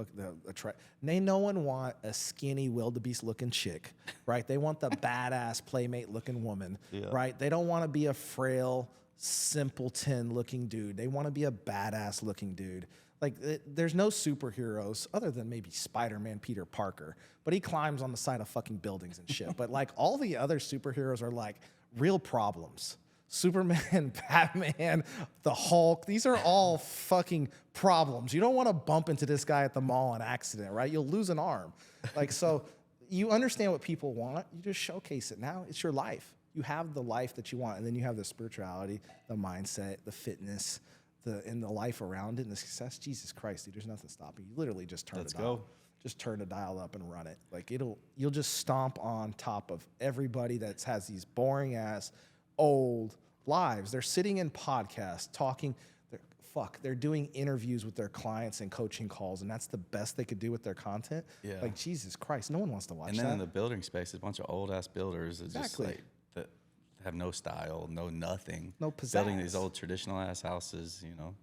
no one want a skinny wildebeest looking chick, right? They want the badass playmate looking woman, right? They don't want to be a frail simpleton looking dude. They want to be a badass looking dude. Like, there's no superheroes other than maybe Spider-Man, Peter Parker, but he climbs on the side of fucking buildings and shit. But like, all the other superheroes are like real problems. Superman, Batman, the Hulk, these are all fucking problems. You don't want to bump into this guy at the mall on accident, right? You'll lose an arm. Like, so you understand what people want. You just showcase it. Now it's your life. You have the life that you want, and then you have the spirituality, the mindset, the fitness, and the life around it, and the success. Jesus Christ, dude, there's nothing stopping you. Literally just turn Let's the dial. go. Just turn the dial up and run it. Like, you'll just stomp on top of everybody that has these boring ass old lives. They're sitting in podcasts talking. They're doing interviews with their clients and coaching calls, and that's the best they could do with their content. Yeah. Like, Jesus Christ, no one wants to watch that. And then in the building space, a bunch of old ass builders is exactly. just like that have no style, no nothing. No pizzazz. Building these old traditional ass houses, you know.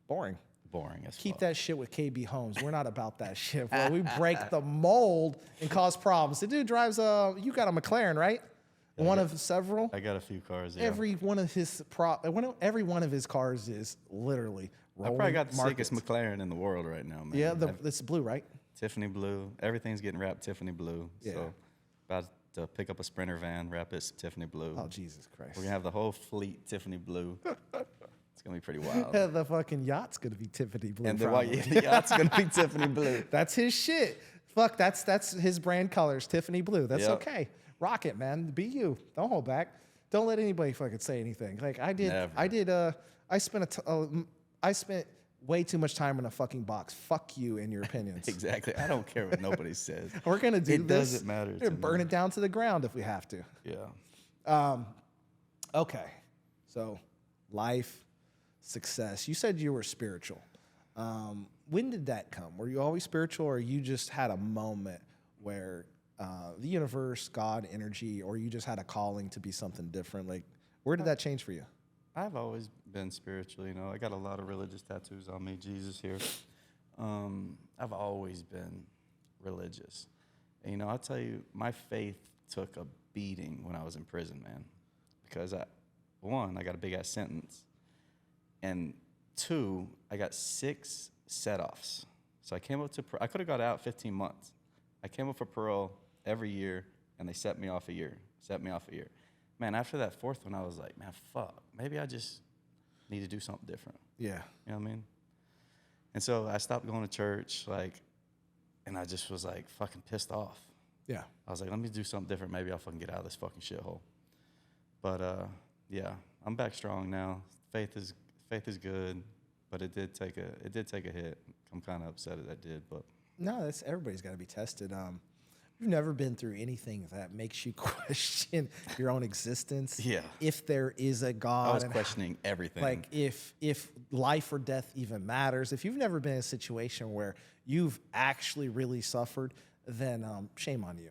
Boring. boring as Keep fuck. that shit with KB Homes. We're not about that shit, bro. We break the mold and cause problems. The dude drives you got a McLaren, right? Yeah, One of several. I got a few cars. Yeah. Every one of his cars is literally I rolling probably got the markets. sickest McLaren in the world right now, man. Yeah, it's blue, right? Tiffany blue. Everything's getting wrapped Tiffany blue. Yeah. So about to pick up a Sprinter van, wrap it Tiffany blue. Oh, Jesus Christ. We're gonna have the whole fleet Tiffany blue. It's gonna be pretty wild. The fucking yacht's gonna be Tiffany blue. And probably. the yacht's gonna be Tiffany blue. That's his shit. Fuck, that's his brand colors, Tiffany blue. That's Yep. okay. Rock it, man. Be you. Don't hold back. Don't let anybody fucking say anything. Like I did. Never. I spent way too much time in a fucking box. Fuck you and your opinions. Exactly. I don't care what nobody says. We're gonna do It this. doesn't matter We're to gonna burn me. it down to the ground if we have to. Yeah. Okay. So, life, success. You said you were spiritual. When did that come? Were you always spiritual, or you just had a moment where the universe, God, energy, or you just had a calling to be something different? Like, where did that change for you? I've always been spiritual, you know. I got a lot of religious tattoos on me, Jesus here. I've always been religious. And, you know, I'll tell you, my faith took a beating when I was in prison, man. Because, one, I got a big-ass sentence. And two, I got 6 set-offs. So I came up to, I could have got out 15 months. I came up for parole every year, and they set me off a year. Man, after that 4th one, I was like, man, fuck. Maybe I just need to do something different. Yeah. You know what I mean? And so I stopped going to church, and I just was, fucking pissed off. Yeah. I was like, let me do something different. Maybe I'll fucking get out of this fucking shithole. But, yeah, I'm back strong now. Faith is good, but it did take a hit. I'm kind of upset that did, but. No, everybody's got to be tested. You've never been through anything that makes you question your own existence. Yeah. If there is a God. I was questioning everything. Like if life or death even matters. If you've never been in a situation where you've actually really suffered, then shame on you.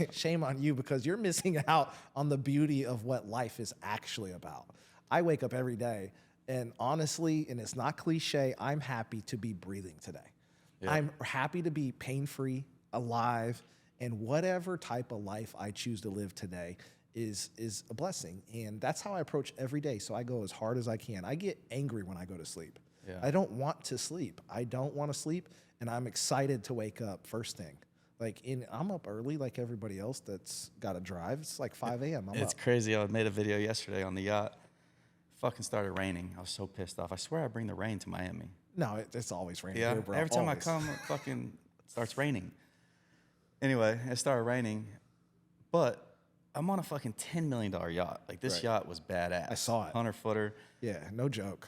Shame on you, because you're missing out on the beauty of what life is actually about. I wake up every day, and honestly, and it's not cliche, I'm happy to be breathing today. Yeah. I'm happy to be pain-free, alive, and whatever type of life I choose to live today is a blessing. And that's how I approach every day. So I go as hard as I can. I get angry when I go to sleep. Yeah. I don't want to sleep. I don't want to sleep, and I'm excited to wake up first thing. I'm up early like everybody else that's got to drive. It's like 5 a.m. It's crazy. I made a video yesterday on the yacht. Fucking started raining. I was so pissed off. I swear I bring the rain to Miami. No, it's always raining here, bro. Every time always. I come, it fucking starts raining. Anyway, it started raining, but I'm on a fucking $10 million yacht. Like, this yacht was badass. I saw it. 100-footer. Yeah, no joke.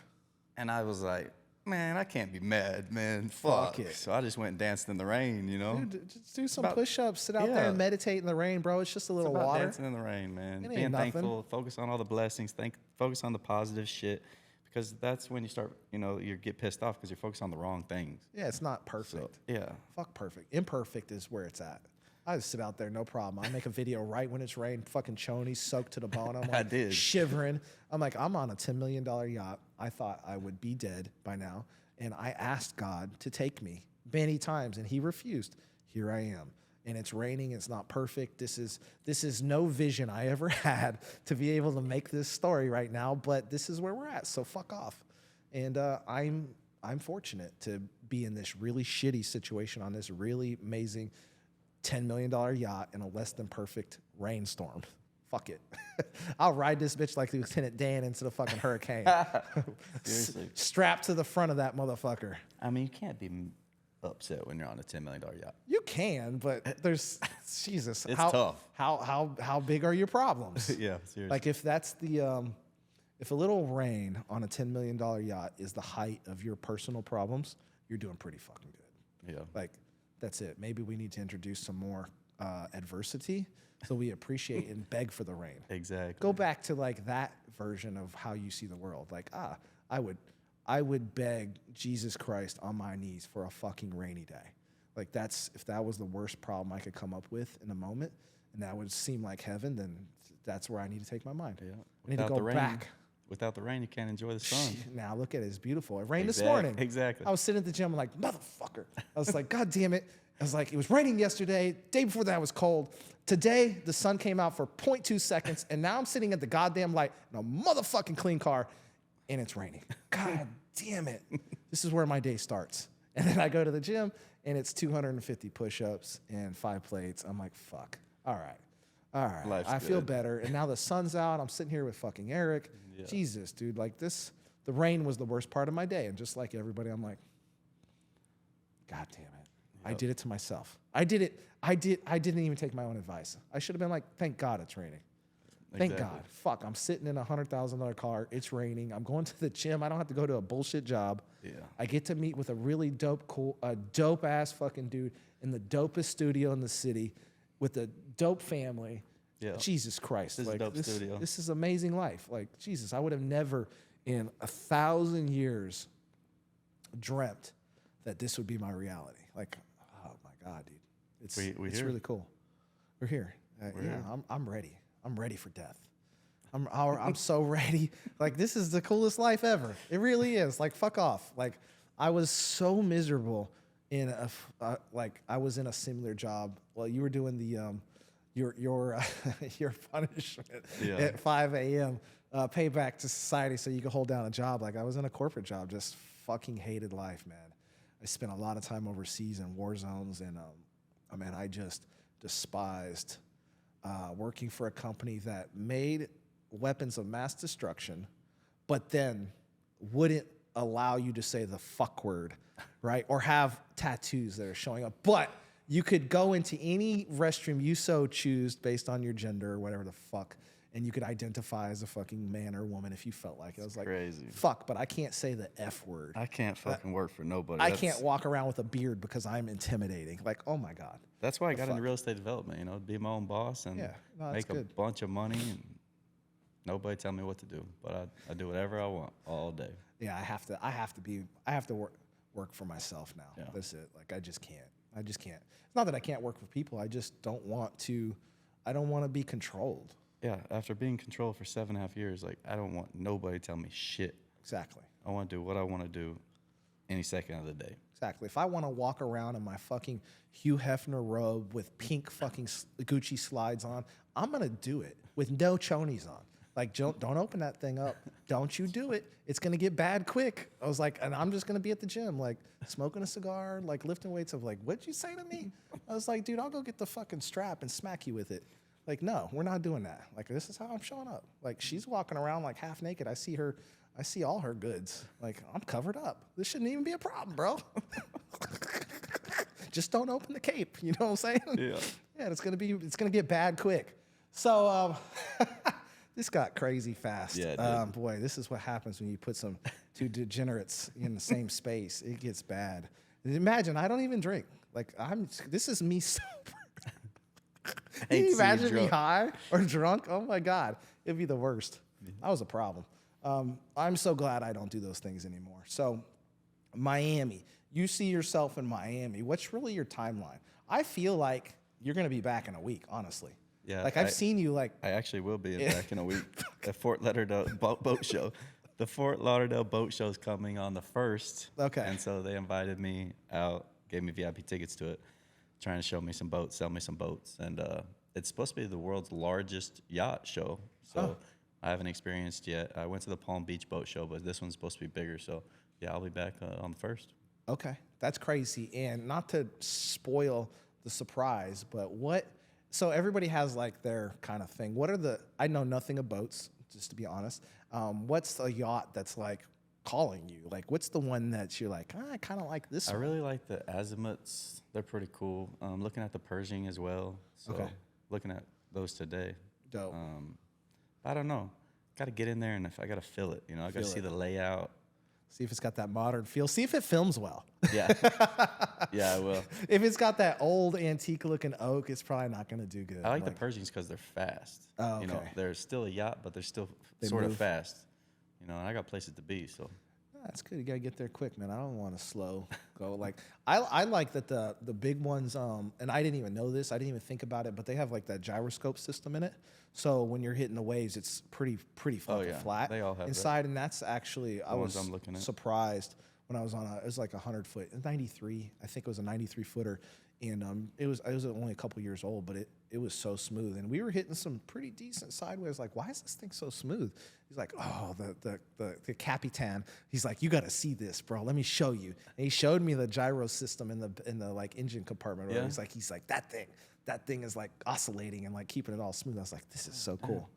And I was like, man, I can't be mad, man. Fuck it. So I just went and danced in the rain, you know? Dude, just do some push-ups. Sit out there and meditate in the rain, bro. It's just a little water. Dancing in the rain, man. It Being thankful. Focus on all the blessings. Focus on the positive shit. Because that's when you start, you get pissed off because you're focused on the wrong things. Yeah, it's not perfect. So, yeah. Fuck perfect. Imperfect is where it's at. I just sit out there, no problem. I make a video right when it's raining, fucking chonies soaked to the bone. I'm like shivering. I'm like, I'm on a $10 million yacht. I thought I would be dead by now. And I asked God to take me many times, and he refused. Here I am. And it's raining. It's not perfect. This is no vision I ever had to be able to make this story right now, but this is where we're at. So fuck off. And I'm fortunate to be in this really shitty situation on this really amazing $10 million yacht in a less than perfect rainstorm. Fuck it. I'll ride this bitch like Lieutenant Dan into the fucking hurricane. Seriously. Strapped to the front of that motherfucker. I mean, you can't be upset when you're on a $10 million yacht. You can, but there's Jesus. It's tough. How big are your problems? Yeah, seriously. Like if that's the if a little rain on a $10 million yacht is the height of your personal problems, you're doing pretty fucking good. Yeah. Like that's it. Maybe we need to introduce some more adversity so we appreciate and beg for the rain. Exactly. Go back to like that version of how you see the world. Like, I would beg Jesus Christ on my knees for a fucking rainy day. Like if that was the worst problem I could come up with in a moment, and that would seem like heaven, then that's where I need to take my mind. Yeah. I need to go back. without the rain, you can't enjoy the sun. Now look at it. It's beautiful. It rained this morning. Exactly. I was sitting at the gym. I'm like, motherfucker. I was like, God damn it. I was like, it was raining yesterday. Day before that, it was cold. Today, the sun came out for 0.2 seconds, and now I'm sitting at the goddamn light in a motherfucking clean car, and it's raining. God damn it. This is where my day starts. And then I go to the gym, and it's 250 push-ups and 5 plates. I'm like, fuck. All right. All right. Life's I feel good. better. And now the sun's out. I'm sitting here with fucking Eric. Yeah. Jesus, dude. Like this, the rain was the worst part of my day. And just like everybody, I'm like, God damn it. I did it to myself. I did it. I didn't even take my own advice. I should have been like, thank God it's raining. Thank God. Fuck, I'm sitting in a $100,000 car. It's raining. I'm going to the gym. I don't have to go to a bullshit job. Yeah. I get to meet with a really dope ass fucking dude in the dopest studio in the city with a dope family. Yeah. Jesus Christ. This is a dope studio. This is amazing life. Like, Jesus, I would have never in 1,000 years dreamt that this would be my reality. Like, oh my God, dude. It's here. really cool. We're here. We're yeah, here. I'm ready. I'm ready for death. I'm so ready. Like, this is the coolest life ever. It really is. Like, fuck off. Like, I was so miserable in like I was in a similar job. Well, you were doing the your punishment at 5 a.m. Payback to society so you could hold down a job. Like, I was in a corporate job, just fucking hated life, man. I spent a lot of time overseas in war zones, and man, I just despised working for a company that made weapons of mass destruction, but then wouldn't allow you to say the fuck word, right? Or have tattoos that are showing up. But you could go into any restroom you so choose based on your gender or whatever the fuck, and you could identify as a fucking man or woman if you felt like it. I was like, crazy. Fuck, but I can't say the F word. I can't fucking work for nobody. I can't walk around with a beard because I'm intimidating. Like, oh my God. That's why I got into real estate development, you know, be my own boss and make a bunch of money and nobody tell me what to do. But I do whatever I want all day. Yeah, I have to work for myself now. Yeah. That's it. Like, I just can't. It's not that I can't work for people. I just don't want to be controlled. Yeah, after being controlled for 7.5 years, like, I don't want nobody tell me shit. Exactly. I want to do what I want to do any second of the day. Exactly. If I want to walk around in my fucking Hugh Hefner robe with pink fucking Gucci slides on, I'm going to do it with no chonies on. Like, don't open that thing up. Don't you do it. It's going to get bad quick. I was like, and I'm just going to be at the gym, like, smoking a cigar, like, lifting weights of, like, what'd you say to me? I was like, dude, I'll go get the fucking strap and smack you with it. Like, no, we're not doing that. Like, this is how I'm showing up. Like, she's walking around, like, half naked. I see all her goods. Like, I'm covered up. This shouldn't even be a problem, bro. Just don't open the cape. You know what I'm saying? Yeah. Yeah, it's gonna get bad quick. So this got crazy fast. Yeah, it did. Boy, this is what happens when you put two degenerates in the same space. It gets bad. Imagine, I don't even drink. Like, this is me sober. Can you imagine me high or drunk? Oh my God, it'd be the worst. That was a problem. I'm so glad I don't do those things anymore. So, Miami, you see yourself in Miami. What's really your timeline? I feel like you're going to be back in a week, honestly. Yeah. Like, I've seen you, like... I actually will be back in a week at Fort Lauderdale boat show. The Fort Lauderdale boat show is coming on the 1st. Okay. And so they invited me out, gave me VIP tickets to it, trying to show me some boats, sell me some boats. And it's supposed to be the world's largest yacht show. So I haven't experienced yet. I went to the Palm Beach boat show, but this one's supposed to be bigger. So, yeah, I'll be back on the 1st. Okay, that's crazy. And not to spoil the surprise, but so everybody has like their kind of thing. I know nothing of boats, just to be honest. What's a yacht that's like calling you? Like, what's the one that you're like, I kind of like this one? I really like the azimuths. They're pretty cool. Looking at the Pershing as well. So looking at those today. Dope. I don't know. Got to get in there and I got to feel it. You know, I got to see the layout. See if it's got that modern feel. See if it films well. Yeah. Yeah, I will. If it's got that old antique looking oak, it's probably not going to do good. I like the Pershings because they're fast. Oh, okay. You know, they're still a yacht, but they're still sort of fast. You know, and I got places to be, so. That's good. You got to get there quick, man. I don't want to slow go. Like I like that the big ones, and I didn't even know this. I didn't even think about it, but they have like that gyroscope system in it. So when you're hitting the waves, it's pretty fucking flat. They all have inside, and that's actually I was I'm looking at. surprised when I was on it was like 100-foot, 93. I think it was a 93 footer, and it was only a couple years old, but it was so smooth, and we were hitting some pretty decent sideways. Like, why is this thing so smooth? He's like, oh, the Capitan. He's like, you got to see this, bro. Let me show you. And he showed me the gyro system in the like engine compartment. Where he's like that thing is like oscillating and like keeping it all smooth. I was like, this is so cool.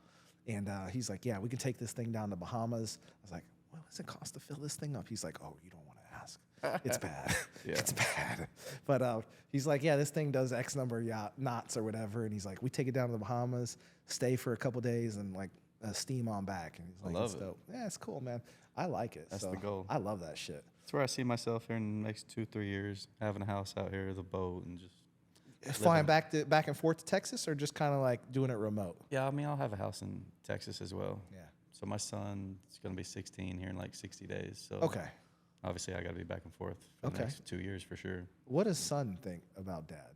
And he's like, yeah, we can take this thing down to Bahamas. I was like, what does it cost to fill this thing up? He's like, oh, you don't want to ask. It's bad. It's bad. But he's like, yeah, this thing does X number of knots or whatever. And he's like, we take it down to the Bahamas, stay for a couple days, and like steam on back. And he's like, it's dope. Yeah, it's cool, man. I like it. That's the goal. I love that shit. That's where I see myself here in the next 2-3 years, having a house out here, the boat, and just flying back and forth to Texas, or just kind of like doing it remote? Yeah, I mean, I'll have a house in Texas as well. Yeah. So my son is going to be 16 here in like 60 days. So okay. Obviously, I got to be back and forth for the next 2 years for sure. What does son think about dad?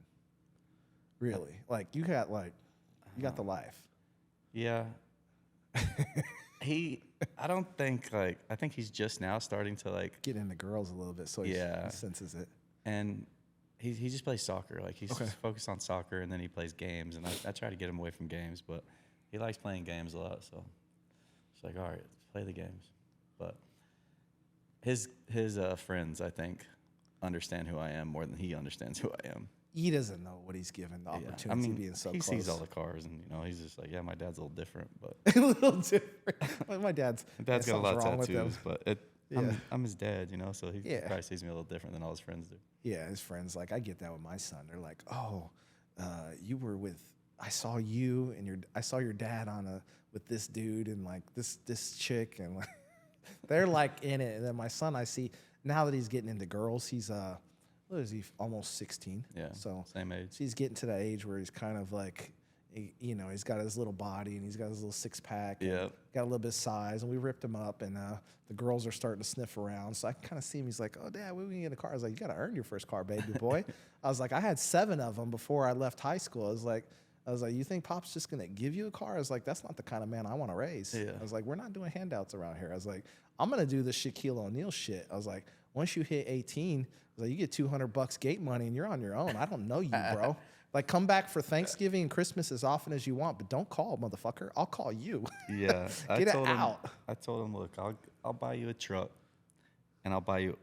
Really? Like, you got the life. Yeah. I don't think I think he's just now starting to like get into girls a little bit, so he senses it. And he just plays soccer. Like, he's just focused on soccer, and then he plays games. And I try to get him away from games, but he likes playing games a lot. So it's like, all right, let's play the games. But his friends, I think, understand who I am more than he understands who I am. He doesn't know what he's given the opportunity, I mean, being so he close. sees all the cars, and he's just like, yeah, my dad's a little different, but a little different. Like, my dad's got a lot of tattoos, but I'm his dad, so he probably sees me a little different than all his friends do. Yeah, his friends, like, I get that with my son. They're like, oh, you were with, I saw you and I saw your dad with this dude and like this chick, and like they're like in it. And then my son, I see now that he's getting into girls, he's what is he, almost 16? Yeah, so same age. So he's getting to that age where he's kind of like, he's got his little body and he's got his little six pack. Yeah, got a little bit of size, and we ripped him up, and the girls are starting to sniff around. So I can kind of see him. He's like, "Oh, Dad, when we get in a car?" I was like, "You got to earn your first car, baby boy." I was like, "I had 7 of them before I left high school." I was like, "You think Pop's just gonna give you a car?" I was like, "That's not the kind of man I want to raise." Yeah. I was like, "We're not doing handouts around here." I was like, "I'm gonna do the Shaquille O'Neal shit." I was like, "Once you hit 18, I was like, you get $200 gate money and you're on your own. I don't know you, bro." Like, come back for Thanksgiving and Christmas as often as you want, but don't call, motherfucker. I'll call you. Yeah. Get it out. I told him, look, I'll buy you a truck, and I'll buy you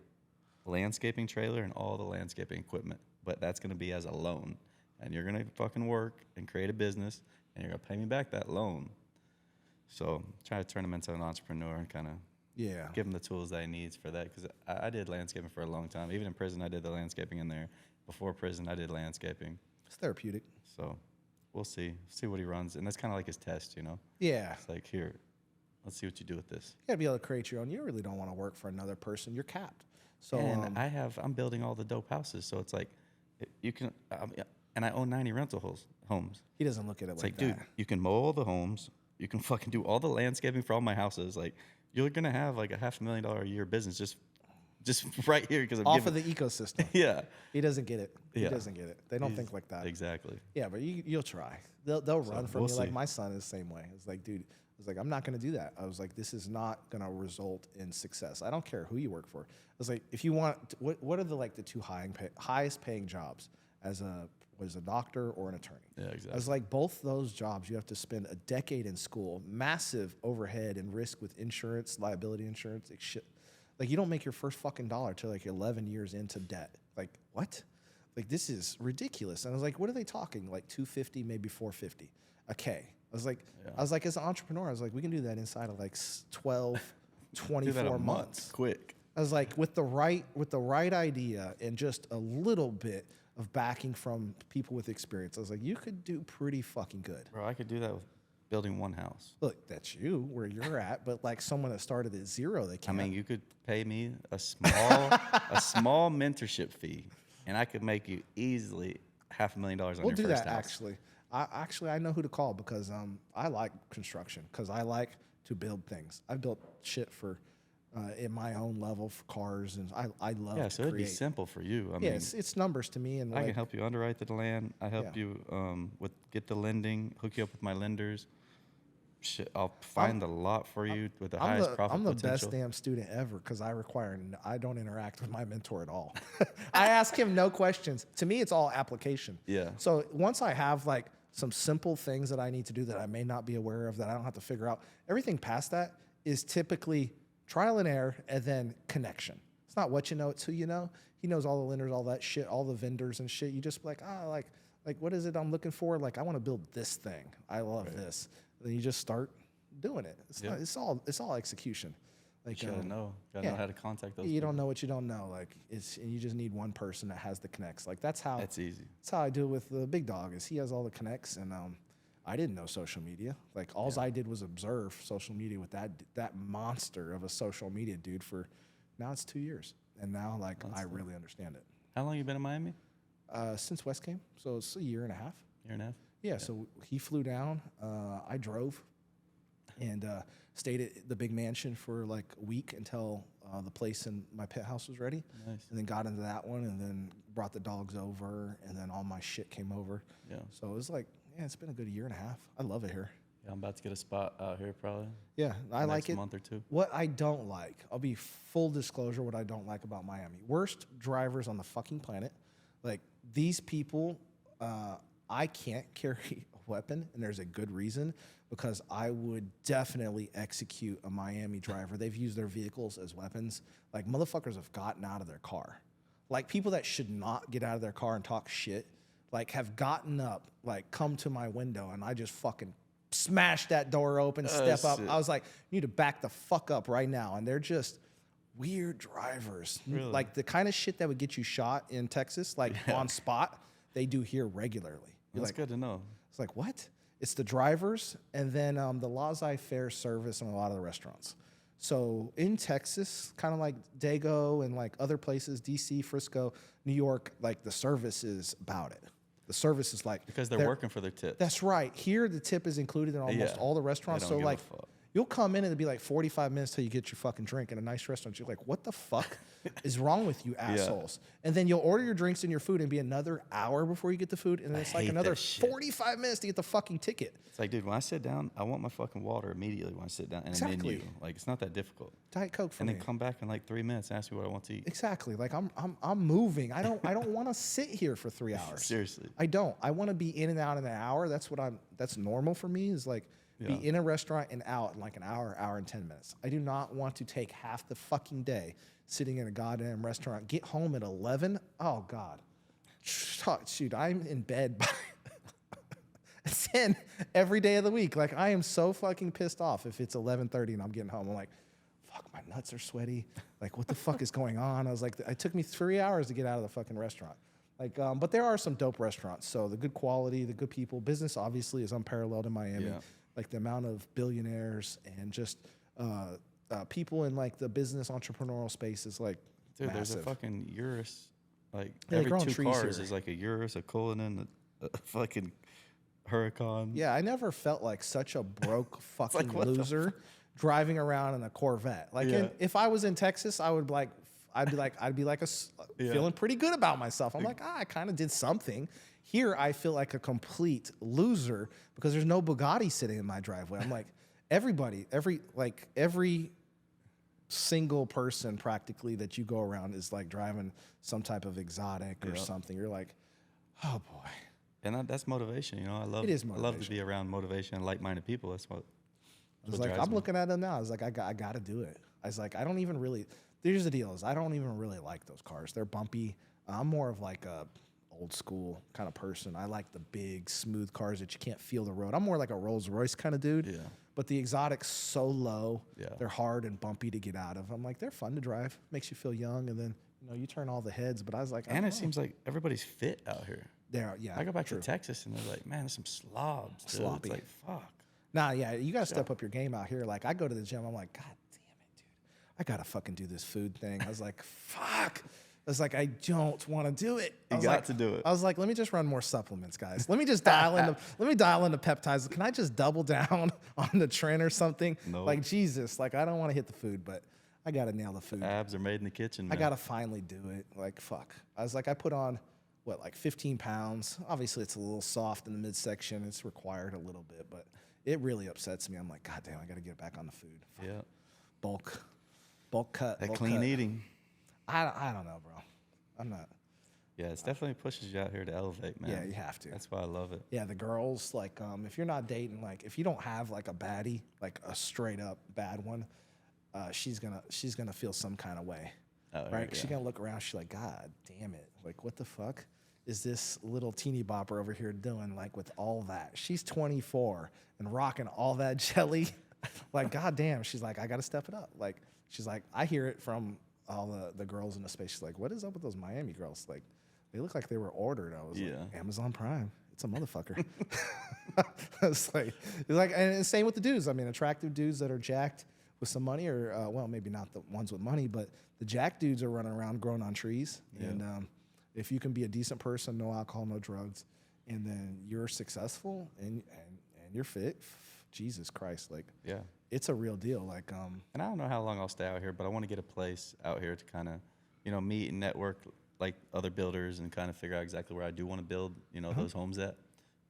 a landscaping trailer and all the landscaping equipment, but that's going to be as a loan. And you're going to fucking work and create a business, and you're going to pay me back that loan. So try to turn him into an entrepreneur and kind of give him the tools that he needs for that. Because I did landscaping for a long time. Even in prison, I did the landscaping in there. Before prison, I did landscaping. It's therapeutic. So we'll see what he runs. And that's kind of like his test, Yeah. It's like, here, let's see what you do with this. You got to be able to create your own. You really don't want to work for another person. You're capped. So and I'm building all the dope houses. So it's like, you can, and I own 90 rental homes. He doesn't look at it like that. Dude, you can mow all the homes. You can fucking do all the landscaping for all my houses. Like, you're going to have like a $500,000 a year business just right here because I'm off of the ecosystem. Yeah. He doesn't get it. He doesn't get it. They don't think like that. Exactly. Yeah, but you'll try. They'll run from you. Like, my son is the same way. It's like, dude, I was like, I'm not going to do that. I was like, this is not going to result in success. I don't care who you work for. I was like, if you want, what are the 2 highest paying jobs as a doctor or an attorney? Yeah, exactly. I was like, both those jobs, you have to spend a decade in school, massive overhead and risk with insurance, liability insurance, like shit. Like, you don't make your first fucking dollar till like 11 years into debt. Like, what? Like, this is ridiculous. And I was like, what are they talking? Like $250, maybe $450 a K. I was like, as an entrepreneur, I was like, we can do that inside of like 12, 24 months. Quick. I was like, with the right idea and just a little bit of backing from people with experience, I was like, you could do pretty fucking good. Bro, I could do that with building one house. Look, that's you where you're at, but like someone that started at 0, they can't. I mean, you could pay me a small mentorship fee, and I could make you easily $500,000 on your first house. We'll do that, actually. I know who to call because I like construction because I like to build things. I've built shit for at my own level for cars, and I love Yeah, to so it'd be create. simple for you. I Yeah, mean, it's numbers to me, and I like can help you underwrite the land. I help Yeah. you with get the lending, hook you up with my lenders. Shit, I'll find the lot for you with the highest profit I'm the potential. best damn student ever because I don't interact with my mentor at all. I ask him no questions. To me, it's all application. Yeah. So once I have like some simple things that I need to do that I may not be aware of that I don't have to figure out, everything past that is typically trial and error and then connection. It's not what you know, it's who you know. He knows all the lenders, all that shit, all the vendors and shit. You just be like, like what is it I'm looking for? Like I want to build this thing. I love this. Then you just start doing it. It's all execution. Like You gotta know. Gotta know how to contact those You people. don't know what you don't know. Like and you just need one person that has the connects. Like that's easy. That's how I do it with the big dog. Is he has all the connects, and I didn't know social media. Like all I did was observe social media with that monster of a social media dude for now it's 2 years, and now like I really understand it. How long you been in Miami? Since West came, so it's a year and a half. Year and a half? Yeah, so he flew down. I drove and stayed at the big mansion for like a week until the place in my pet house was ready. Nice. And then got into that one and then brought the dogs over and then all my shit came over. Yeah. So it was like, yeah, it's been a good year and a half. I love it here. Yeah, I'm about to get a spot out here probably. Yeah, I like Next it. month or two. What I don't like, I'll be full disclosure, what I don't like about Miami. Worst drivers on the fucking planet. Like these people, I can't carry a weapon, and there's a good reason, because I would definitely execute a Miami driver. They've used their vehicles as weapons. Like motherfuckers have gotten out of their car. Like people that should not get out of their car and talk shit, like have gotten up, like come to my window, and I just fucking smashed that door open, step up. Shit. I was like, you need to back the fuck up right now. And they're just weird drivers. Really? Like the kind of shit that would get you shot in Texas, like on spot, they do here regularly. You're That's like, good to know. it's like, what? It's the drivers and then the laissez-faire service in a lot of the restaurants. So in Texas, kind of like Dago and like other places, DC, Frisco, New York, like the service is about it. The service is like... Because they're working for their tips. That's right. Here, the tip is included in almost all the restaurants. They So don't give a like, fuck. you'll come in and it'll be like 45 minutes till you get your fucking drink in a nice restaurant. You're like, what the fuck is wrong with you assholes? And then you'll order your drinks and your food and be another hour before you get the food. And then it's like hate another that shit. 45 minutes to get the fucking ticket. It's like, dude, when I sit down, I want my fucking water immediately when I sit down in Exactly. a menu. Like, it's not that difficult. Diet Coke for And me. then come back in like 3 minutes and ask me what I want to eat. Exactly. Like I'm moving. I don't want to sit here for 3 hours. Seriously. I don't. I want to be in and out in an hour. That's normal for me, is like be in a restaurant and out in like an hour and 10 minutes. I do not want to take half the fucking day sitting in a goddamn restaurant. Get home at 11. Oh God. Shoot, I'm in bed by 10 every day of the week. Like I am so fucking pissed off if it's 11:30 and I'm getting home. I'm like, fuck, my nuts are sweaty. Like, what the fuck is going on? I was like, it took me 3 hours to get out of the fucking restaurant. Like, but there are some dope restaurants. So the good quality, the good people. Business obviously is unparalleled in Miami. Yeah. Like the amount of billionaires and just people in like the business entrepreneurial space is like Dude, massive. there's a fucking Urus. Like Yeah, they grow every on 2 trees cars here. is like a Urus, a Cullinan, a fucking Huracan. Yeah, I never felt like such a broke fucking what the loser driving around in a Corvette. Like, if I was in Texas, I'd be feeling pretty good about myself. I'm like, I kind of did something. Here, I feel like a complete loser because there's no Bugatti sitting in my driveway. I'm like, every single person practically that you go around is like driving some type of exotic or something. You're like, oh boy. And that's motivation, you know. I love It is I love to motivation. be around motivation and like-minded people. That's what. I was like, I'm looking at them now. I was like, I got to do it. I was like, I don't even really. Here's the deal: is I don't even really like those cars. They're bumpy. I'm more of like a old school kind of person. I like the big, smooth cars that you can't feel the road. I'm more like a Rolls Royce kind of dude. Yeah. But the exotic's so low. Yeah. They're hard and bumpy to get out of. I'm like, they're fun to drive. Makes you feel young, and then you turn all the heads. But I was like, And it seems like everybody's fit out here. yeah. I go back true. to Texas and they're like, man, there's some slobs. Dude. Sloppy. It's like, fuck. Nah, yeah, you got to step up your game out here. Like, I go to the gym, I'm like, God damn it, dude. I got to fucking do this food thing. I was like, fuck. I was like, I don't want to do it. I You was got like, to do it. I was like, let me just run more supplements, guys. Let me just dial into peptides. Can I just double down on the trend or something? No. Like, Jesus, like, I don't want to hit the food, but I got to nail the food. Abs are made in the kitchen, I man. got to finally do it. Like, fuck. I was like, I put on, what, like 15 pounds. Obviously, it's a little soft in the midsection. It's required a little bit, but it really upsets me. I'm like, God damn, I got to get back on the food. Fuck. Yeah. Bulk cut. That bulk clean cut. eating. I don't know, bro. I'm not. Yeah, it's definitely pushes you out here to elevate, man. Yeah, you have to. That's why I love it. Yeah, the girls, like, if you're not dating, like, if you don't have like a baddie, like a straight up bad one, she's gonna feel some kind of way, right? She's gonna look around. She's like, God damn it! Like, what the fuck is this little teeny bopper over here doing? Like, with all that, she's 24 and rocking all that jelly. Like, God damn! She's like, I gotta step it up. Like, she's like, I hear it from all the girls in the space. She's like, what is up with those Miami girls? Like, they look like they were ordered. I was like, Amazon Prime. It's a motherfucker. It's like, and same with the dudes. I mean, attractive dudes that are jacked with some money, or well, maybe not the ones with money, but the jack dudes are running around growing on trees. Yeah. And if you can be a decent person, no alcohol, no drugs, and then you're successful and you're fit, Jesus Christ, like, yeah, it's a real deal. Like, and I don't know how long I'll stay out here, but I want to get a place out here to kind of, you know, meet and network like other builders and kind of figure out exactly where I do want to build, you know, those homes at,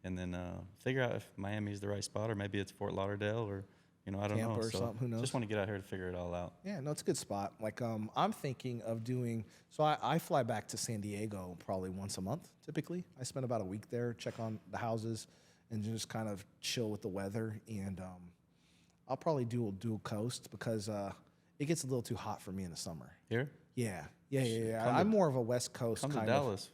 and then figure out if Miami is the right spot, or maybe it's Fort Lauderdale, or, you know, I don't know. Or something, who knows? Just want to get out here to figure it all out. Yeah, no, it's a good spot. Like, I'm thinking of doing, so I fly back to San Diego probably once a month, typically. I spend about a week there, check on the houses, and just kind of chill with the weather. And I'll probably do a dual coast because it gets a little too hot for me in the summer. Here? Yeah. I'm more of a West Coast Come kind to Dallas.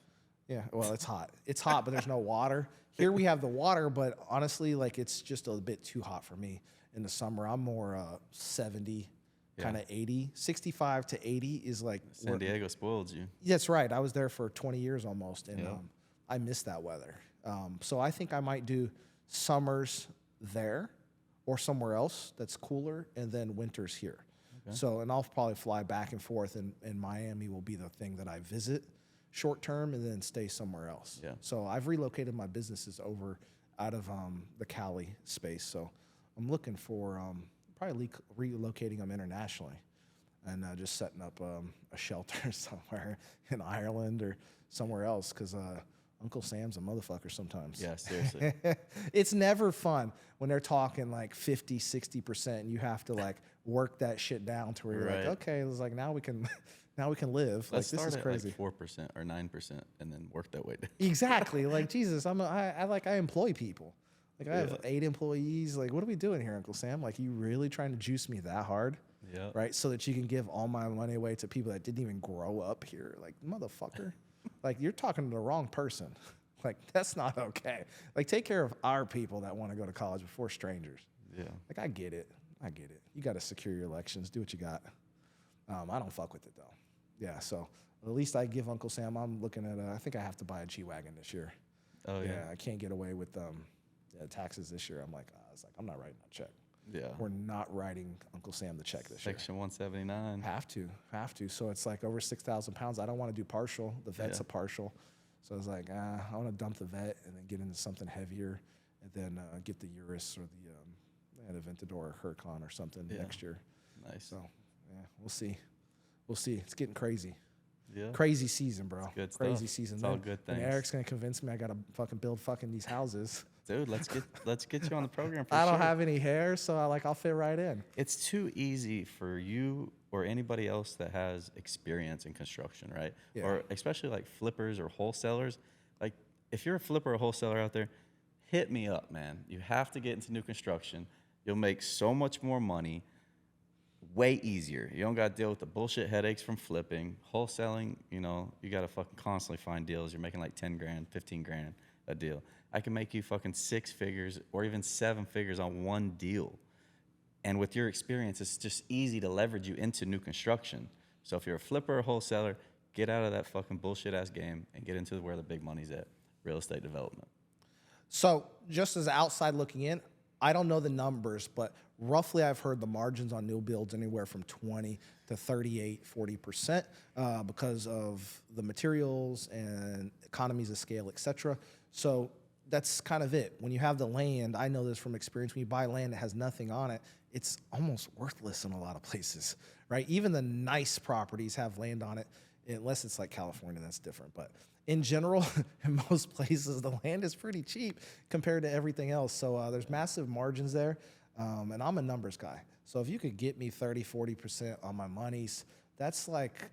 Yeah, well, it's hot. It's hot, but there's no water. Here we have the water, but honestly, like, it's just a bit too hot for me in the summer. I'm more 70, kind of 80. 65 to 80 is like... San Diego spoiled you. That's right. I was there for 20 years almost, and I miss that weather. So I think I might do summers there or somewhere else that's cooler, and then winters here. Okay. So, and I'll probably fly back and forth, and Miami will be the thing that I visit short term and then stay somewhere else. Yeah. So I've relocated my businesses over out of the Cali space. So I'm looking for probably relocating them internationally, and just setting up a shelter somewhere in Ireland or somewhere else, because Uncle Sam's a motherfucker sometimes. Yeah, seriously. It's never fun when they're talking like 50, 60%, and you have to like work that shit down to where you're like, okay, it's like now we can live. Let's like, this is crazy. At like 4% or 9% and then work that way down. Exactly. Like, Jesus, I employ people. Like, I have 8 employees. Like, what are we doing here, Uncle Sam? Like, you really trying to juice me that hard? Yeah. Right? So that you can give all my money away to people that didn't even grow up here. Like, motherfucker. Like, you're talking to the wrong person. Like, that's not okay. Like, take care of our people that want to go to college before strangers. Yeah. Like, I get it. You got to secure your elections. Do what you got. I don't fuck with it, though. Yeah, so at least I give Uncle Sam, I'm looking at, I think I have to buy a G-Wagon this year. Oh, yeah. I can't get away with taxes this year. I'm like, I'm not writing that check. Yeah. We're not writing Uncle Sam the check this year. Section 179. Have to. So it's like over 6,000 pounds. I don't want to do partial. The vet's a partial. So I was like, I want to dump the vet and then get into something heavier, and then get the Urus or the Aventador or Huracan or something next year. Nice. So, yeah, we'll see. It's getting crazy. Yeah. Crazy season, bro. Good crazy stuff. season. It's all good things. And Eric's going to convince me I got to fucking build these houses. Dude, let's get you on the program for I don't have any hair, so I'll fit right in. It's too easy for you or anybody else that has experience in construction, right? Yeah. Or especially like flippers or wholesalers. Like, if you're a flipper or wholesaler out there, hit me up, man. You have to get into new construction. You'll make so much more money. Way easier. You don't got to deal with the bullshit headaches from flipping. Wholesaling, you know, you got to fucking constantly find deals. You're making like 10 grand, 15 grand a deal. I can make you fucking 6 figures or even 7 figures on one deal. And with your experience, it's just easy to leverage you into new construction. So if you're a flipper or wholesaler, get out of that fucking bullshit ass game and get into where the big money's at, real estate development. So just as outside looking in, I don't know the numbers, but roughly I've heard the margins on new builds anywhere from 20 to 38, 40% because of the materials and economies of scale, et cetera. So that's kind of it. When you have the land, I know this from experience, when you buy land that has nothing on it, it's almost worthless in a lot of places, right? Even the nice properties have land on it, unless it's like California, that's different. But in general, in most places, the land is pretty cheap compared to everything else. So there's massive margins there. And I'm a numbers guy. So if you could get me 30, 40% on my monies, that's like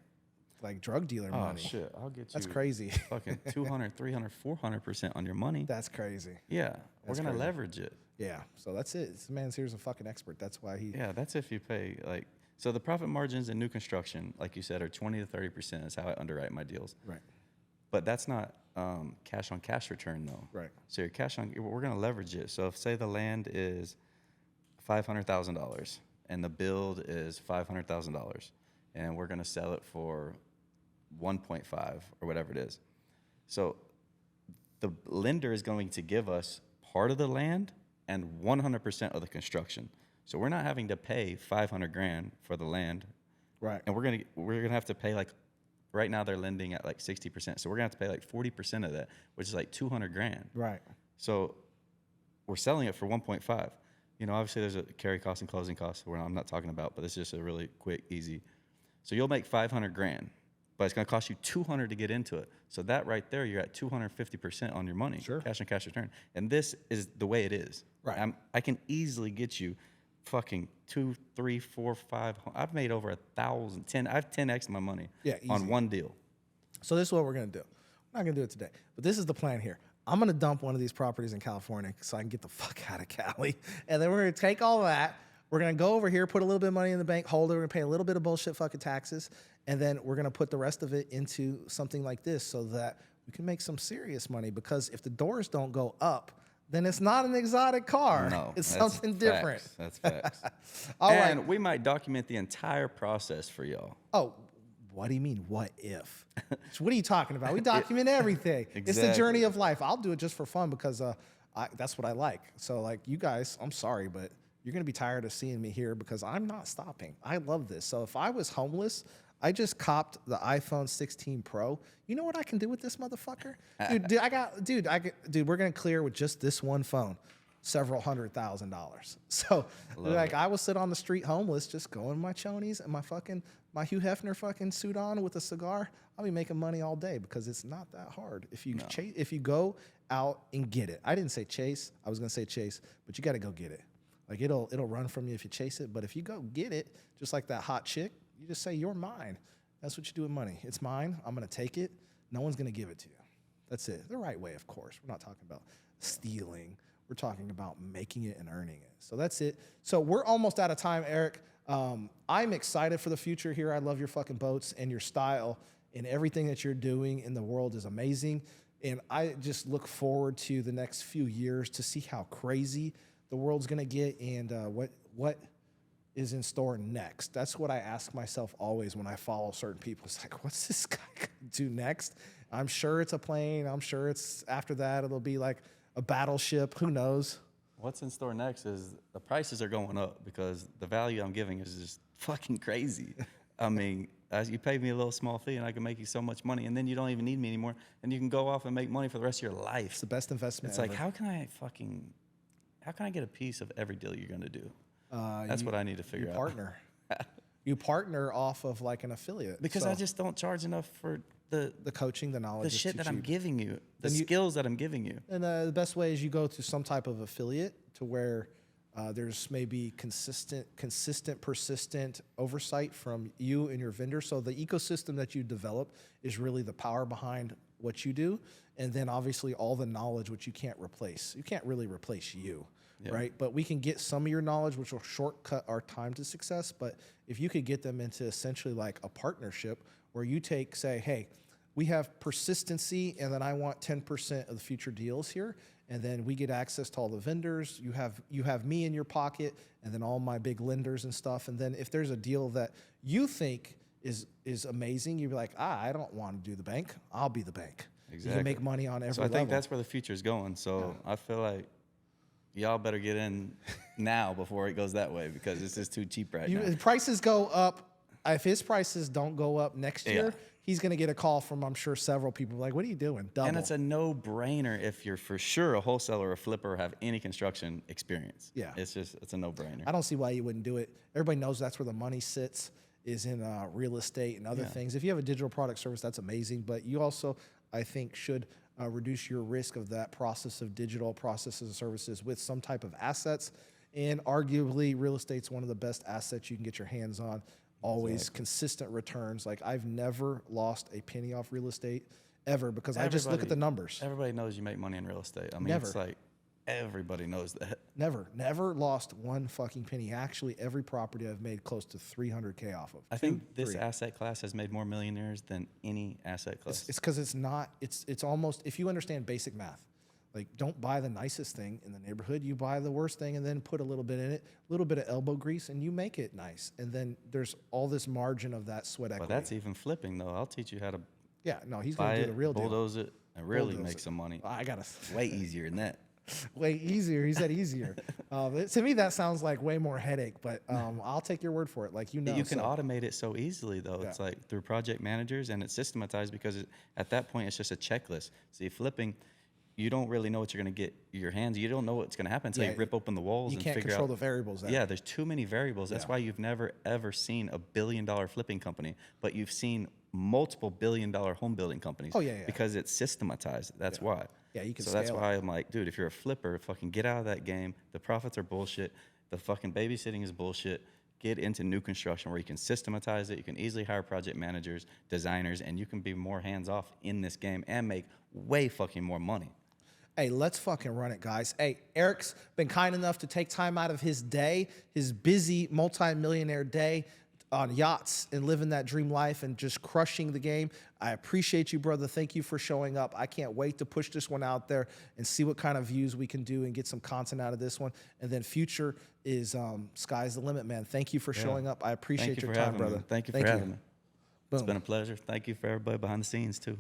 drug dealer money. Oh, shit. I'll get you. That's crazy. Fucking 200, 300, 400% on your money. That's crazy. Yeah. We're going to leverage it. Yeah. So that's it. This man's here's a fucking expert. That's why he. Yeah. That's if you pay like, so the profit margins in new construction, like you said, are 20 to 30% is how I underwrite my deals. Right. But that's not cash on cash return though. Right. So your cash on, we're going to leverage it. So if say the land is $500,000 and the build is $500,000 and we're going to sell it for 1.5 or whatever it is. So the lender is going to give us part of the land and 100% of the construction. So we're not having to pay $500,000 for the land. Right. And we're going to have to pay like, right now they're lending at like 60%. So we're going to have to pay like 40% of that, which is like $200,000. Right. So we're selling it for 1.5. You know, obviously there's a carry cost and closing costs I'm not talking about, but it's just a really quick, easy. So you'll make $500,000, but it's going to cost you $200 to get into it. So that right there, you're at 250% on your money, Sure. Cash on cash return. And this is the way it is. Right. I can easily get you fucking 2, 3, 4, 5. I've made over 1,000, 10. I've 10x my money on one deal. So this is what we're gonna do. We're not gonna do it today, but this is the plan here. I'm gonna dump one of these properties in California so I can get the fuck out of Cali, and then we're gonna take all that. We're gonna go over here, put a little bit of money in the bank, hold it. We're gonna pay a little bit of bullshit fucking taxes, and then we're gonna put the rest of it into something like this so that we can make some serious money. Because if the doors don't go up, then it's not an exotic car. No, it's something different. That's facts. All right. And we might document the entire process for y'all. Oh, what do you mean, what if? What are you talking about? We document everything. Exactly. It's the journey of life. I'll do it just for fun because that's what I like. So, like, you guys, I'm sorry, but you're going to be tired of seeing me here because I'm not stopping. I love this. So if I was homeless, I just copped the iPhone 16 Pro. You know what I can do with this motherfucker? Dude, we're going to clear with just this one phone several $100,000. So I will sit on the street homeless, just go in my chonies and my Hugh Hefner fucking suit on with a cigar. I'll be making money all day because it's not that hard. If you go out and get it. I didn't say chase. I was going to say chase, but you got to go get it. Like it'll run from you if you chase it, but if you go get it, just like that hot chick, you just say, you're mine. That's what you do with money. It's mine. I'm going to take it. No one's going to give it to you. That's it. The right way, of course. We're not talking about stealing. We're talking about making it and earning it. So that's it. So we're almost out of time, Eric. I'm excited for the future here. I love your fucking boats and your style, and everything that you're doing in the world is amazing. And I just look forward to the next few years to see how crazy the world's going to get and what is in store next. That's what I ask myself always when I follow certain people. It's like, what's this guy going to do next? I'm sure it's a plane. I'm sure it's after that, it'll be like a battleship. Who knows? What's in store next is the prices are going up because the value I'm giving is just fucking crazy. I mean, you pay me a little small fee and I can make you so much money, and then you don't even need me anymore, and you can go off and make money for the rest of your life. It's the best investment It's ever. like, how can I get a piece of every deal you're going to do? That's what I need to figure out. Partner. You partner off of like an affiliate. Because I just don't charge enough for the coaching, the knowledge. the shit that I'm cheap. giving you, the skills that I'm giving you. And the best way is you go to some type of affiliate to where there's maybe consistent, persistent oversight from you and your vendor. So the ecosystem that you develop is really the power behind what you do. And then obviously all the knowledge, which you can't replace. You can't really replace you. Yep. Right? But we can get some of your knowledge, which will shortcut our time to success. But if you could get them into essentially like a partnership where you say, hey, we have persistency, and then I want 10% of the future deals here, and then we get access to all the vendors. You have me in your pocket, and then all my big lenders and stuff. And then if there's a deal that you think is amazing, you'd be like, I don't want to do the bank. I'll be the bank. Exactly. You can make money on every So I think that's where the future is going. So I feel like y'all better get in now before it goes that way, because it's just too cheap right now. If prices go up, if his prices don't go up next year, he's going to get a call from, I'm sure, several people like, what are you doing? Double. And it's a no-brainer if you're for sure a wholesaler or a flipper or have any construction experience. Yeah. It's a no-brainer. I don't see why you wouldn't do it. Everybody knows that's where the money sits. is in real estate and other things. If you have a digital product service, that's amazing. But you also, I think, should reduce your risk of that process of digital processes and services with some type of assets. And arguably, real estate's one of the best assets you can get your hands on. Always consistent returns. Like, I've never lost a penny off real estate ever because I just look at the numbers. Everybody knows you make money in real estate. I mean, Never. it's like everybody knows that. Never lost one fucking penny. Actually, every property I've made close to 300K off of. I think this asset class has made more millionaires than any asset class. It's because it's not, it's almost, if you understand basic math, like, don't buy the nicest thing in the neighborhood. You buy the worst thing and then put a little bit in it, a little bit of elbow grease, and you make it nice. And then there's all this margin of that sweat equity. But that's even flipping, though. I'll teach you how to he's buy going to do it, the real deal. bulldoze it, and really make some money. I got to. Way easier than that. Way easier. He said easier. To me, that sounds like way more headache, but I'll take your word for it. Like, you know. You can automate it so easily, though. It's like through project managers, and it's systematized because at that point, it's just a checklist. See, flipping, you don't really know what you're going to get your hands. You don't know what's going to happen until you rip open the walls and figure out. You can't control the variables. Yeah, there's too many variables. That's why you've never, ever seen a billion-dollar flipping company, but you've seen multiple billion-dollar home building companies. Oh, yeah. Because it's systematized. That's why. Yeah, you can So scale that's why I'm like, dude, if you're a flipper, fucking get out of that game. The profits are bullshit. The fucking babysitting is bullshit. Get into new construction where you can systematize it. You can easily hire project managers, designers, and you can be more hands-off in this game and make way fucking more money. Hey, let's fucking run it, guys. Hey, Eric's been kind enough to take time out of his day, his busy multi-millionaire day, on yachts and living that dream life and just crushing the game. I appreciate you, brother. Thank you for showing up. I can't wait to push this one out there and see what kind of views we can do and get some content out of this one. And then future is sky's the limit, man. Thank you for showing up. I appreciate your time, brother. Thank you for having me. It's been a pleasure. Thank you for everybody behind the scenes, too.